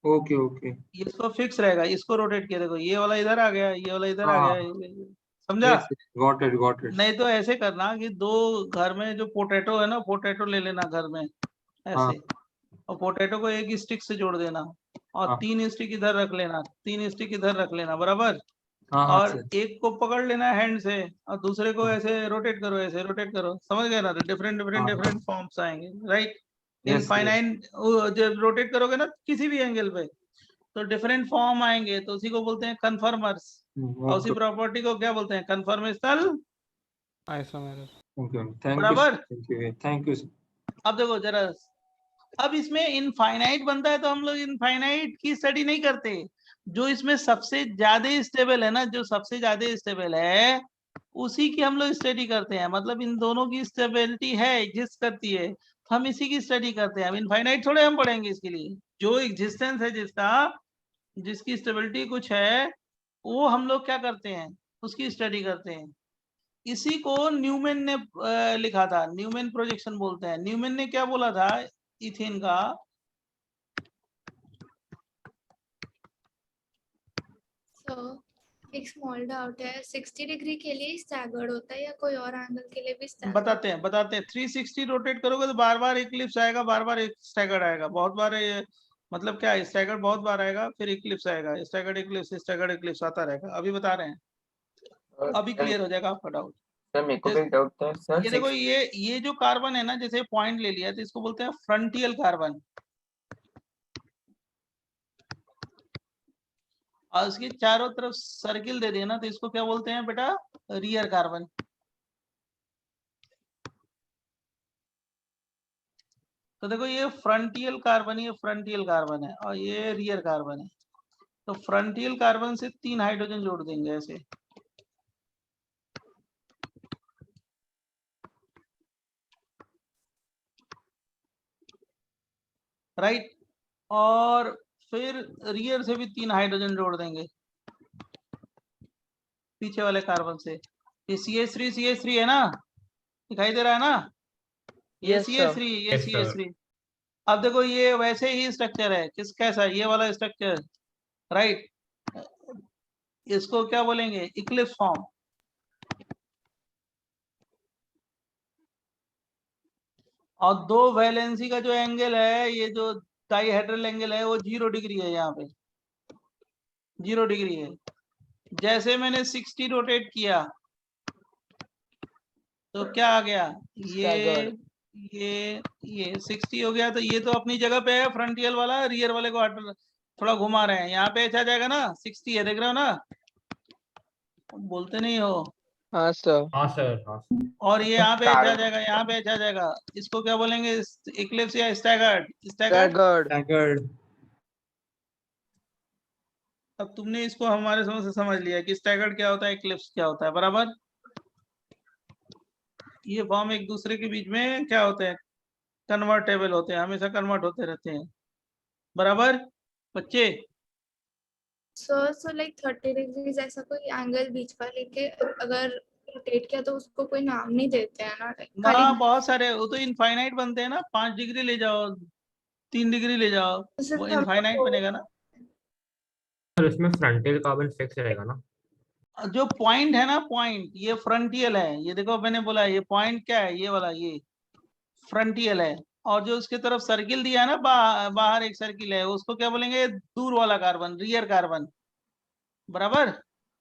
ओके ओके। इसको फिक्स रहेगा, इसको रोटेट किया, देखो ये वाला इधर आ गया, ये वाला इधर आ हाँ, गया, समझा? Yes, got it got it. नहीं तो ऐसे करना कि दो घर में जो पोटैटो है ना, पोटैटो ले लेना घर में हाँ ऐसे, और पोटैटो को एक स्टिक से जोड़ देना, और हाँ 3 स्टिक इधर रख लेना, 3 स्टिक इधर रख लेना, बराबर। हाँ हाँ और सर। एक को पकड़ लेना हैंड से, और दूसरे को ऐसे रोटेट करो, ऐसे रोटेट करो, समझ गए ना? तो डिफरेंट डिफरेंट हाँ हाँ, डिफरेंट फॉर्म्स आएंगे, राइट। Yes yes. इनफाइनाइट जब रोटेट करोगे ना किसी भी एंगल पे, तो डिफरेंट फॉर्म आएंगे, तो उसी को बोलते हैं कन्फर्मर्स। और उसी ओके प्रॉपर्टी को क्या बोलते हैं? Conformational isomeric. Okay, thank you बराबर। Thank you sir. अब देखो जरा, अब इसमें इनफाइनाइट बनता है तो हम लोग इनफाइनाइट की स्टडी नहीं करते, जो इसमें सबसे ज्यादा स्टेबल है ना, जो सबसे ज्यादा स्टेबल है उसी की हम लोग स्टडी करते हैं, मतलब इन दोनों की स्टेबिलिटी है, एग्जिस्ट करती है, तो हम इसी की स्टडी करते हैं। अब इनफाइनाइट थोड़े हम पढ़ेंगे इसके लिए, जो एग्जिस्टेंस है जिसका, जिसकी स्टेबिलिटी कुछ है, वो हम लोग क्या करते हैं? उसकी स्टडी करते हैं। इसी को न्यूमैन ने लिखा था, न्यूमैन प्रोजेक्शन बोलते हैं। न्यूमैन ने क्या बोला था इथेन का? एक स्मॉल डाउट है, 60 डिग्री के लिए स्टैगर्ड होता है या कोई और एंगल के लिए भी स्टैगर्ड? बताते हैं 360 रोटेट करोगे तो बार बार इक्लिप्स आएगा, बार बार एक स्टैगर्ड आएगा, बहुत बार मतलब क्या है, स्टैगर्ड बहुत बार आएगा, फिर इक्लिप्स आएगा, स्टैगर्ड इक्लिप्स आता रहेगा। अभी बता रहे हैं, अभी क्लियर हो जाएगा आपका डाउट। सर मेरे को भी एक डाउट था सर। ये देखो, ये जो कार्बन है ना, जैसे पॉइंट ले लिया तो इसको बोलते हैं फ्रंटियल कार्बन, और उसके चारों तरफ सर्किल दे दिया ना, तो इसको क्या बोलते हैं बेटा? Rear carbon. तो देखो ये फ्रंटियल कार्बन, ये फ्रंटियल कार्बन है, और ये रियर कार्बन है, तो फ्रंटियल कार्बन से 3 हाइड्रोजन जोड़ देंगे ऐसे, राइट। और फिर रियर से भी 3 हाइड्रोजन जोड़ देंगे पीछे वाले कार्बन से। ये CH3 है ना, दिखाई दे रहा है ना? ये Yes, sir. CH3, ये Yes, sir. CH3। अब देखो ये वैसे ही स्ट्रक्चर है, किस कैसा? ये वाला स्ट्रक्चर, राइट। इसको क्या बोलेंगे? Eclipse form. और 2 वैलेंसी का जो एंगल है, ये जो डाइहेड्रल एंगल है, वो 0 डिग्री है यहाँ पे, 0 डिग्री है। जैसे मैंने 60 रोटेट किया तो क्या आ गया, Staggered. ये 60 हो गया। तो ये तो अपनी जगह पे है, फ्रंटियल वाला रियर वाले को थोड़ा घुमा रहे हैं। यहाँ पे अच्छा जाएगा ना, 60 है, देख रहे हो ना, बोलते नहीं हो। हाँ सर। हाँ सर, हाँ सर। और ये यहाँ पे अच्छा जाएगा, यहाँ पे अच्छा जाएगा। इसको क्या बोलेंगे, इक्लिप्स या स्टैगर्ड? Staggered. Staggered. अब तुमने इसको हमारे समझ से समझ लिया कि स्टैगर्ड क्या होता है, इक्लिप्स क्या होता है, बराबर। ये फॉर्म एक दूसरे के बीच में क्या होते हैं, कन्वर्टेबल होते हैं, हमेशा कन्वर्ट होते रहते हैं, बराबर बच्चे। सो लाइक 30 डिग्रीज ऐसा कोई एंगल बीच का लेके अगर रोटेट किया तो उसको कोई नाम नहीं देते हैं ना, like, ना खाली बहुत सारे, वो तो इनफाइनाइट बनते हैं ना, 5 डिग्री ले जाओ, 3 डिग्री ले जाओ, सिर्फ वो हमको इनफाइनाइट बनेगा ना। सर इसमें फ्रंटियल कार्बन फिक्स रहेगा ना? जो पॉइंट है ना, पॉइंट ये फ्रंटियल है, ये देखो मैंने बोला ये पॉइंट क्या है, ये वाला ये फ्रंटियल है। और जो उसके तरफ सर्किल दिया है ना, बाहर एक सर्किल है, उसको क्या बोलेंगे, दूर वाला कार्बन, रियर कार्बन, बराबर।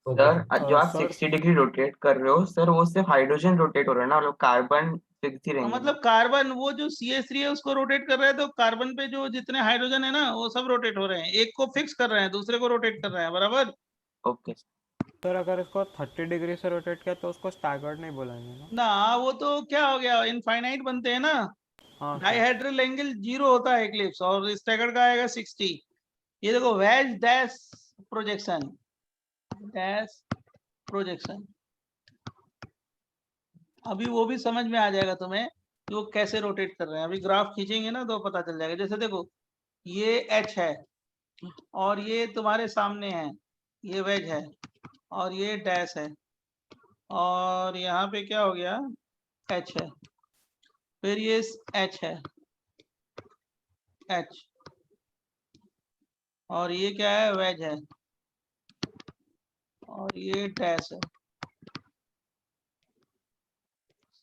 सर जो आप 60 डिग्री रोटेट कर रहे हो सर, वो सिर्फ हाइड्रोजन रोटेट हो रहा है ना, मतलब कार्बन फिक्स ही रहेंगे। मतलब कार्बन, वो जो CH3 है उसको रोटेट कर रहे हैं, तो कार्बन पे जो जितने हाइड्रोजन है ना वो सब रोटेट हो रहे हैं, एक को फिक्स कर रहे हैं, दूसरे को रोटेट कर रहे हैं, बराबर। ओके सर अगर इसको 30 डिग्री से रोटेट किया तो उसको स्टैगर्ड नहीं बोलेंगे ना? ना वो तो क्या हो गया, इनफाइनाइट बनते हैं ना। हाँ सर। डाइहेड्रल एंगल 0 होता है इक्लिप्स, और स्टैगर्ड का आएगा 60। ये देखो veg dash projection, dash projection, अभी वो भी समझ में आ जाएगा तुम्हें कि वो कैसे रोटेट कर रहे हैं। अभी ग्राफ खींचेंगे ना तो पता चल जाएगा। जैसे देखो ये H है और ये तुम्हारे सामने है, ये वेज है और ये डैश है, और यहाँ पे क्या हो गया, H है, फिर ये H है, H, और ये क्या है, वेज है, और ये डैश है,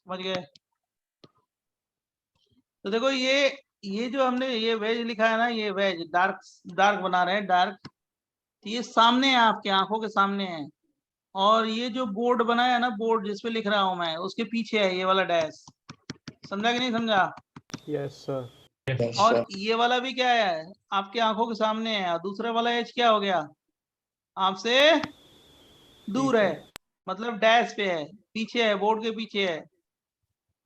समझ गए। तो देखो ये जो हमने ये वेज लिखा है ना, ये वेज डार्क डार्क बना रहे हैं, डार्क, तो ये सामने है, आपके आंखों के सामने है। और ये जो बोर्ड बनाया है ना, बोर्ड जिसपे लिख रहा हूं मैं, उसके पीछे है ये वाला डैश, समझा कि नहीं समझा। Yes sir. और ये वाला भी क्या है, आपके आंखों के सामने है, और दूसरा वाला एज क्या हो गया, आपसे दूर है, मतलब डैश पे है, पीछे है, बोर्ड के पीछे है।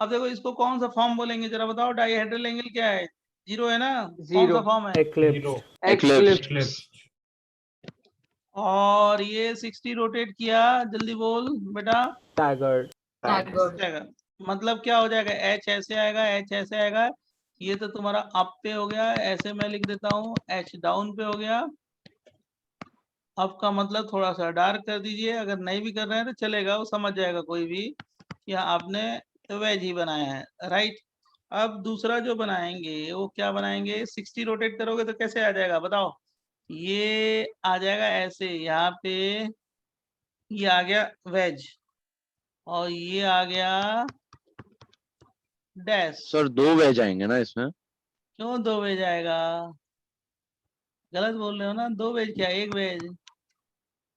अब देखो इसको कौन सा फॉर्म बोलेंगे जरा बताओ, डाइहेड्रल एंगल क्या है, 0 है ना, कौन सा फॉर्म है, एक्लिप्स। Eclipse. और ये 60 रोटेट किया, जल्दी बोल बेटा, स्टैगर्ड। जाएगा। मतलब क्या हो जाएगा, H ऐसे आएगा, H ऐसे आएगा, ये तो तुम्हारा अप पे हो गया, ऐसे मैं लिख देता हूँ, H डाउन पे हो गया। अप का मतलब थोड़ा सा डार्क कर दीजिए, अगर नहीं भी कर रहे हैं तो चलेगा, वो समझ जाएगा कोई भी कि आपने वेज ही बनाया है, राइट। अब दूसरा जो बनाएंगे वो क्या बनाएंगे, 60 रोटेट करोगे तो कैसे आ जाएगा बताओ, ये आ जाएगा ऐसे, यहाँ पे ये आ गया वेज, और ये आ गया डैश। सर 2 वेज आएंगे ना इसमें? क्यों 2 वेज आएगा, गलत बोल रहे हो ना, 2 वेज क्या, 1 वेज,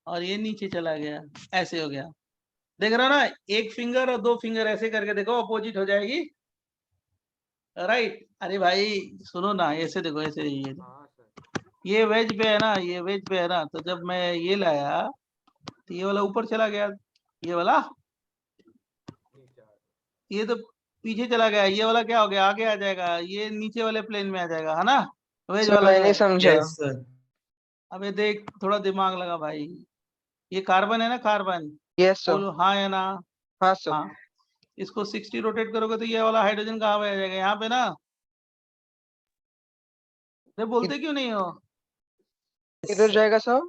और ये नीचे चला गया, ऐसे हो गया, देख रहे हो ना, 1 फिंगर और 2 फिंगर ऐसे करके देखो, अपोजिट हो जाएगी, राइट। अरे भाई सुनो ना, ऐसे देखो, ऐसे ये वेज पे है ना, ये वेज पे है ना, तो जब मैं ये लाया तो ये वाला ऊपर चला गया, ये वाला, ये तो पीछे चला गया, ये वाला क्या हो गया, आगे आ जाएगा, ये नीचे वाले प्लेन में आ जाएगा, है ना, वेज सर वाला मैं जो नहीं है। समझा। अबे देख, थोड़ा दिमाग लगा भाई, ये कार्बन है ना, कार्बन, यस सर। बोलो हाँ या ना। हाँ सर। हाँ, इसको 60 रोटेट करोगे तो ये वाला हाइड्रोजन कहाँ पे आ जाएगा, यहाँ पे ना। अरे बोलते क्यों नहीं हो, किधर जाएगा सर?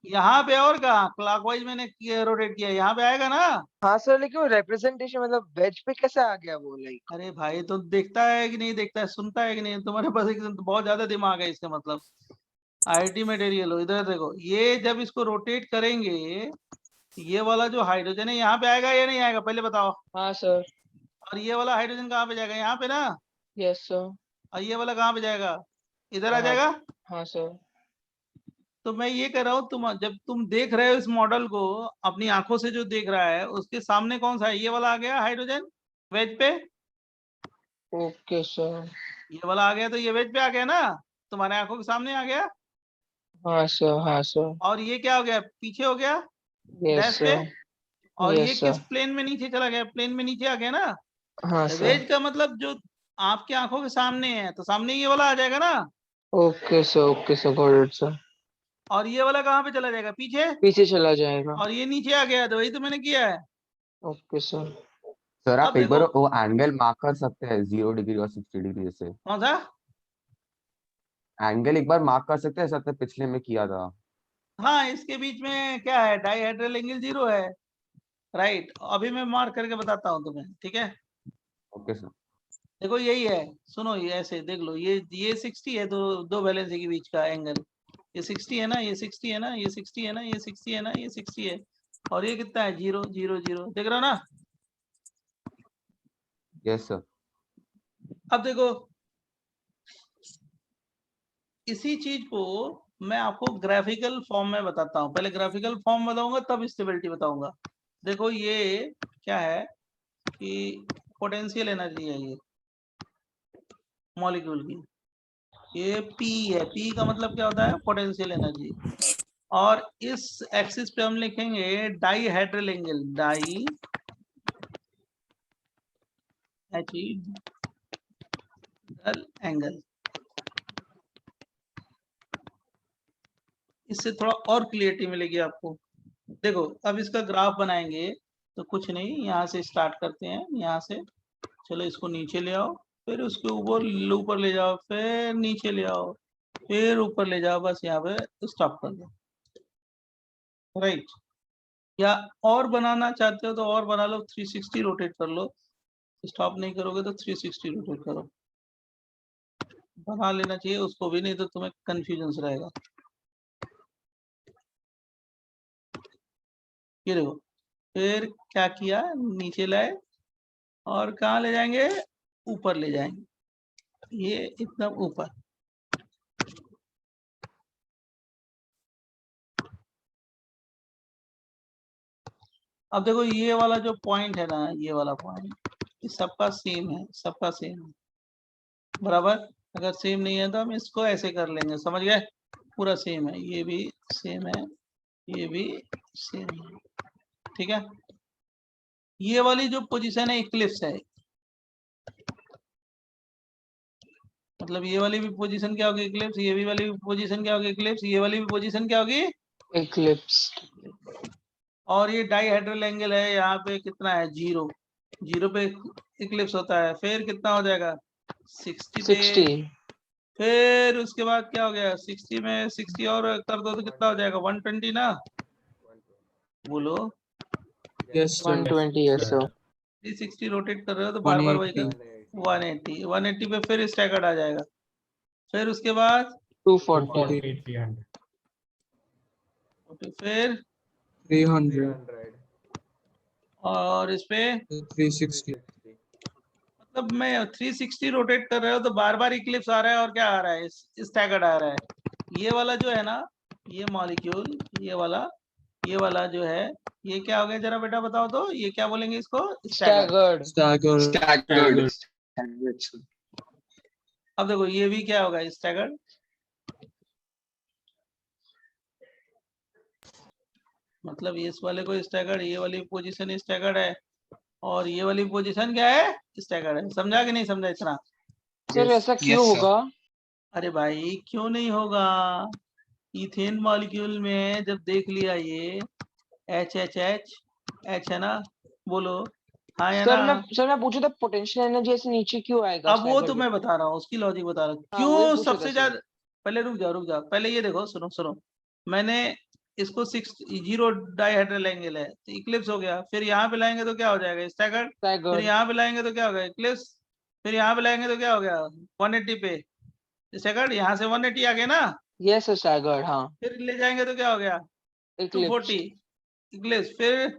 यहाँ पे, और कहाँ, क्लॉकवाइज मैंने रोटेट किया, यहाँ पे आएगा ना। हाँ सर, लेकिन वो रिप्रेजेंटेशन मतलब वेज पे कैसे आ गया वो, लाइक? अरे भाई तो देखता है कि नहीं देखता है, सुनता है कि नहीं, तुम्हारे पास एक तो बहुत ज्यादा दिमाग है, इसका मतलब आईटी मटेरियल हो। इधर देखो, ये जब इसको रोटेट करेंगे, ये वाला जो हाइड्रोजन है यहाँ पे आएगा या नहीं आएगा, पहले बताओ। हाँ सर। और ये वाला हाइड्रोजन कहाँ पे जाएगा, यहाँ पे ना। Yes sir. और ये वाला कहाँ पे जाएगा, इधर आ हाँ। जाएगा। हाँ सर। तो मैं ये कह रहा हूँ, तुम जब तुम देख रहे हो इस मॉडल को अपनी आंखों से, जो देख रहा है उसके सामने कौन सा है, ये वाला आ गया हाइड्रोजन वेज पे, ओके सर। ये वाला आ गया, तो ये वेज पे आ गया ना, तुम्हारे आंखों के सामने आ गया। हाँ सर, हाँ सर। और ये क्या हो गया, पीछे हो गया यस डैश पे। सर, और ये यस किस सर। प्लेन में नीचे चला गया, प्लेन में नीचे आ गया ना। हाँ सर। वेज का मतलब जो आपकी आंखों के सामने है, तो सामने ये वाला आ जाएगा ना। Okay sir, got it sir. और ये वाला कहाँ पे चला जाएगा, पीछे। पीछे चला जाएगा। और ये नीचे आ गया, तो वही तो मैंने किया है। Okay sir. सर अब आप एक बार देखो वो एंगल मार्क कर सकते हैं 0 डिग्री और 60 डिग्री से। कौन सा एंगल एक बार मार्क कर सकते हैं, सर पिछले में किया था। हाँ, इसके बीच में क्या है, डाइहेड्रल एंगल 0 है, राइट। अभी मैं मार्क करके बताता हूँ तुम्हें, ठीक है। Okay sir. देखो यही है, सुनो, ये ऐसे देख लो, ये 60 है, दो दो वैलेंसी के बीच का एंगल। ये 60 है ना, ये 60 है ना, ये 60 है ना, ये 60 है ना, ये 60 है। और ये कितना है, 0 0 0, देख रहे हो ना। Yes sir. अब देखो, इसी चीज को मैं आपको ग्राफिकल फॉर्म में बताता हूँ। पहले ग्राफिकल फॉर्म बताऊंगा, तब स्टेबिलिटी बताऊंगा। देखो ये क्या है कि पोटेंशियल एनर्जी है ये मॉलिक्यूल की, ये P है। P का मतलब क्या होता है, पोटेंशियल एनर्जी। और इस एक्सिस पे हम लिखेंगे डाइहेड्रल एंगल, डाई एंगल। इससे थोड़ा और क्लियरिटी मिलेगी आपको। देखो अब इसका ग्राफ बनाएंगे, तो कुछ नहीं, यहाँ से स्टार्ट करते हैं, यहाँ से चलो इसको नीचे ले आओ, फिर उसके ऊपर ले जाओ, फिर नीचे ले आओ, फिर ऊपर ले जाओ, बस यहाँ पे स्टॉप कर दो, राइट। या और बनाना चाहते हो तो और बना लो, 360 रोटेट कर लो। स्टॉप नहीं करोगे तो 360 रोटेट करो, बना लेना चाहिए उसको भी, नहीं तो तुम्हें कंफ्यूजन रहेगा। ये देखो, फिर क्या किया, नीचे लाए और कहाँ ले जाएंगे, ऊपर ले जाएंगे, ये एकदम ऊपर। अब देखो ये वाला जो पॉइंट है ना, ये वाला पॉइंट, ये सबका सेम है, सबका सेम है, बराबर। अगर सेम नहीं है तो हम इसको ऐसे कर लेंगे, समझ गए, पूरा सेम है, ये भी सेम है, ये भी सेम है, ठीक है। ये वाली जो पोजीशन है इक्लिप्स है, मतलब ये वाली भी पोजीशन क्या होगी, इक्लिप्स। ये भी वाली पोजीशन क्या होगी, इक्लिप्स। ये वाली भी पोजीशन क्या होगी, इक्लिप्स। और ये डाइहेड्रल एंगल है, यहाँ पे कितना है, 0 0 पे इक्लिप्स होता है। फिर कितना हो जाएगा, 60 पे। 60। फिर उसके बाद क्या हो गया, 60 में 60 और कर दो तो कितना हो जाएगा, 120 ना, बोलो। Yes sir. 120, yes sir. 360 rotate कर रहे हो तो बार बार वही 180. 180 पे फिर स्टैगर्ड आ जाएगा। फिर उसके बाद 240। फिर 300. और इस पे 360. मतलब मैं 360 रोटेट कर रहे हो तो बार बार इक्लिप्स आ रहा है, और क्या आ रहा है, स्टैगर्ड आ रहा है। ये वाला जो है ना, ये मॉलिक्यूल, ये वाला जो है, ये क्या हो गया, जरा बेटा बताओ तो, ये क्या बोलेंगे इसको, स्टैगर्ड। Staggered. अब देखो ये भी क्या होगा, स्टैगर्ड। मतलब इस वाले को स्टैगर्ड, ये वाली पोजीशन स्टैगर्ड है, और ये वाली पोजीशन क्या है, स्टैगर्ड है। समझा कि नहीं समझा इतना। सर ऐसा क्यों होगा? अरे भाई क्यों नहीं होगा, इथेन मॉलिक्यूल में जब देख लिया ये H है ना, बोलो हाँ या ना। सर मैं पूछा था पोटेंशियल एनर्जी ऐसे नीचे क्यों आएगा? अब वो तो मैं बता रहा हूँ, उसकी लॉजिक बता रहा हूँ, हाँ, वही क्यों पूछा था सबसे सर। ज्यादा। पहले रुक जाओ, पहले ये देखो, सुनो, मैंने इसको 0 डाइहेड्रल एंगल है तो इक्लिप्स हो गया। फिर यहाँ पे लाएंगे तो क्या हो जाएगा, स्टैगर्ड। फिर Staggered. यहाँ पे लाएंगे तो क्या होगा, इक्लिप्स। फिर यहाँ पे लाएंगे तो क्या हो गया, 180 पे स्टैगर्ड। यहाँ से 180 आ गया ना। Yes sir, staggered. हाँ। फिर ले जाएंगे तो क्या हो गया, Eclipse. 240 इक्लिप्स। फिर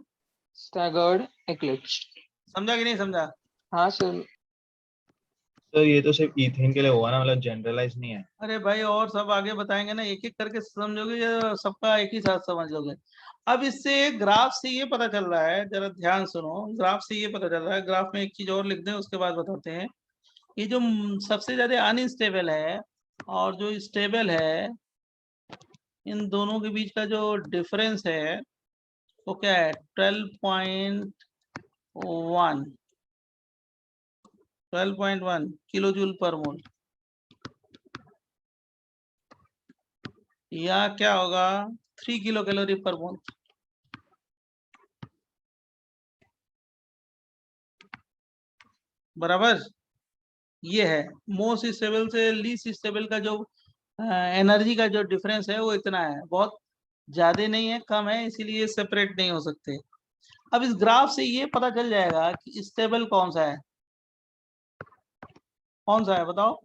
Staggered. Eclipse. समझा कि नहीं समझा। हाँ सर। सर ये तो सिर्फ ईथेन के लिए हुआ ना, मतलब जनरलाइज नहीं है। अरे भाई और सब आगे बताएंगे ना, एक एक करके समझोगे या सबका एक ही साथ समझ लोगे? अब इससे ग्राफ से ये पता चल रहा है, जरा ध्यान सुनो, ग्राफ से ये पता चल रहा है, ग्राफ में एक चीज और लिख दें उसके बाद बताते हैं। ये जो सबसे ज्यादा अनस्टेबल है और जो स्टेबल है, इन दोनों के बीच का जो डिफरेंस है वो क्या है? 12.1 किलो जूल पर मोल, या क्या होगा 3 किलो कैलोरी पर मोल। बराबर। ये है मोस्ट स्टेबल से लीस्ट स्टेबल का जो एनर्जी का जो डिफरेंस है वो इतना है, बहुत ज्यादा नहीं है, कम है, इसीलिए सेपरेट नहीं हो सकते। अब इस ग्राफ से ये पता चल जाएगा कि स्टेबल कौन सा है, कौन सा है बताओ?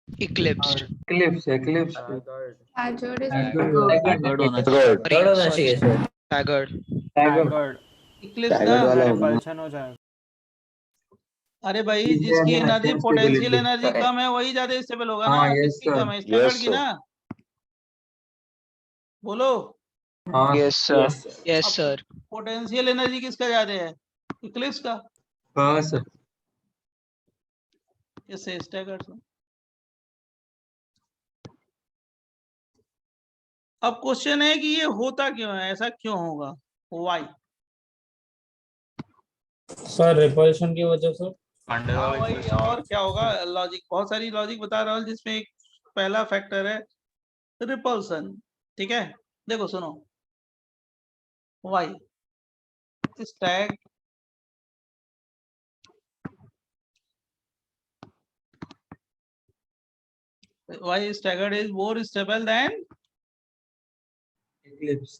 Eclipsed. Eclipse, Eclipse. Hazard is Staggered होना चाहिए। Staggered. Staggered. इक्लिप्स ना? स्टैगर्ड वाला होगा ना। रिपल्शन हो जाएगा। अरे भाई जिसकी एनर्जी पोटेंशियल एनर्जी Correct. कम है वही ज्यादा स्टेबल होगा ना, हाँ, yes, किसकी sir. कम है? स्टैगर्ड की sir. ना, बोलो। हाँ, Yes, sir. yes, sir. Yes, sir. Potential energy किसका ज्यादा है? इक्लिप्स का। हाँ सर। इससे स्टैगर्ड से। अब क्वेश्चन है कि ये होता क्यों है, ऐसा क्यों होगा, व्हाई? सर रिपल्शन की वजह से। हाँ भाई, और क्या होगा? लॉजिक, बहुत सारी लॉजिक बता रहा हूँ जिसमें एक पहला फैक्टर है रिपल्सन। ठीक है, देखो सुनो, why Stag why staggered is more stable than Eclipse.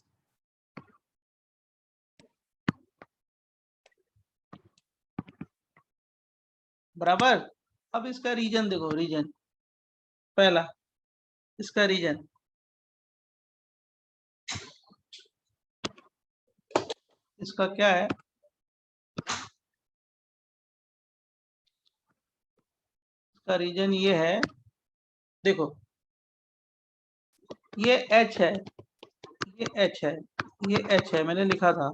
बराबर। अब इसका रीजन देखो, रीजन पहला, इसका रीजन इसका क्या है? इसका रीजन ये है, देखो ये H है, ये H है, ये H है, मैंने लिखा था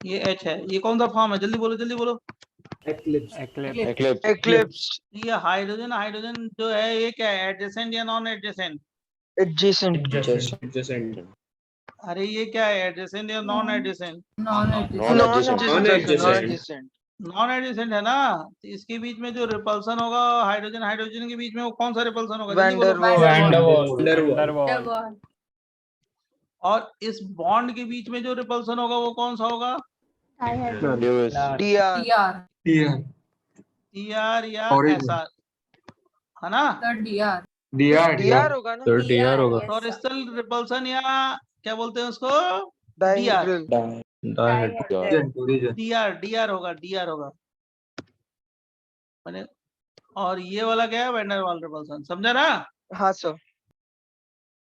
ये H है, ये कौन सा फॉर्म है? जल्दी बोलो, जल्दी बोलो। Eclipse. Eclipse. Eclipse. ये हाइड्रोजन, हाइड्रोजन जो है ये क्या है? एडजेसेंट या नॉन एडजेसेंट? Adjacent. अरे ये क्या है, एडजेसेंट या non adjacent? Non-adjacent. Non-adjacent. Non adjacent है ना, तो इसके बीच में जो रिपल्सन होगा हाइड्रोजन हाइड्रोजन के बीच में, वो कौन सा रिपल्सन होगा? जल्दी बोलो। Van der Waals. Van der Waals. और इस बॉन्ड के बीच में जो रिपल्सन होगा वो कौन सा होगा? Lewis. DR. DR. टीआर या Origin. एसआर, है ना? DR. DR होगा ना? Sir, DR होगा। टॉरिस्टल रिपल्सन या क्या बोलते हैं उसको? Dihedral. Origin. डीआर होगा, डीआर होगा मैंने। और ये वाला क्या है? वैन डर वाल रिपल्सन, समझा ना? हाँ सर।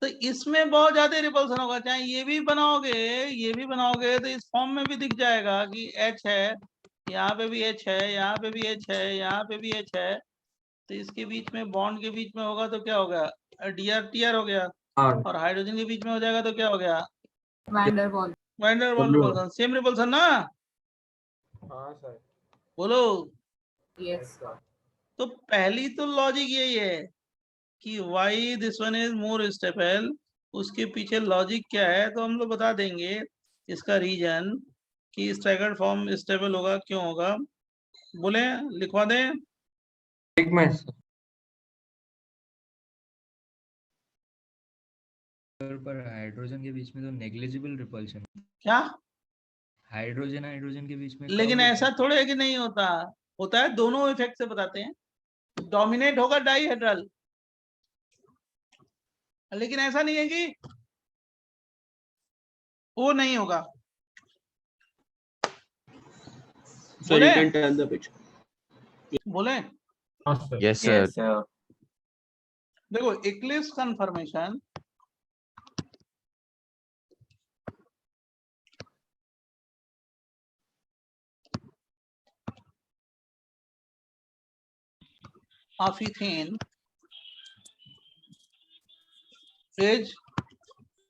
तो इसमें बहुत ज्यादा रिपल्सन होगा, चाहे ये भी बनाओगे, ये भी बनाओगे तो इस फॉर्म में भी दिख जाएगा कि H है, यहाँ पे भी H है, यहाँ पे भी H है, यहाँ पे भी H है, तो इसके बीच में बॉन्ड के बीच में होगा तो क्या हो गया? डीआर टीआर हो गया। हाँ। और हाइड्रोजन के बीच में हो जाएगा तो क्या हो गया? वैन डर वाल। वैन डर वाल रिपल्सन, सेम रिपल्सन ना? हाँ सर। बोलो। यस। तो पहली तो लॉजिक यही है कि why this one is more stable, उसके पीछे लॉजिक क्या है तो हम लोग बता देंगे। इसका रीजन कि स्टैगर्ड फॉर्म स्टेबल होगा, क्यों होगा, बोले लिखवा दें। एक मिनट सर। पर हाइड्रोजन के बीच में तो नेग्लिजिबल रिपल्शन, क्या? हाइड्रोजन हाइड्रोजन के बीच में लेकिन ऐसा थोड़े है कि नहीं होता, होता है, दोनों इफेक्ट से बताते हैं। डोमिनेट होगा डाइहेड्रल, लेकिन ऐसा नहीं है कि वो नहीं होगा। बोले बोले Yes, sir. Yes, sir. देखो Eclipse confirmation of ethane is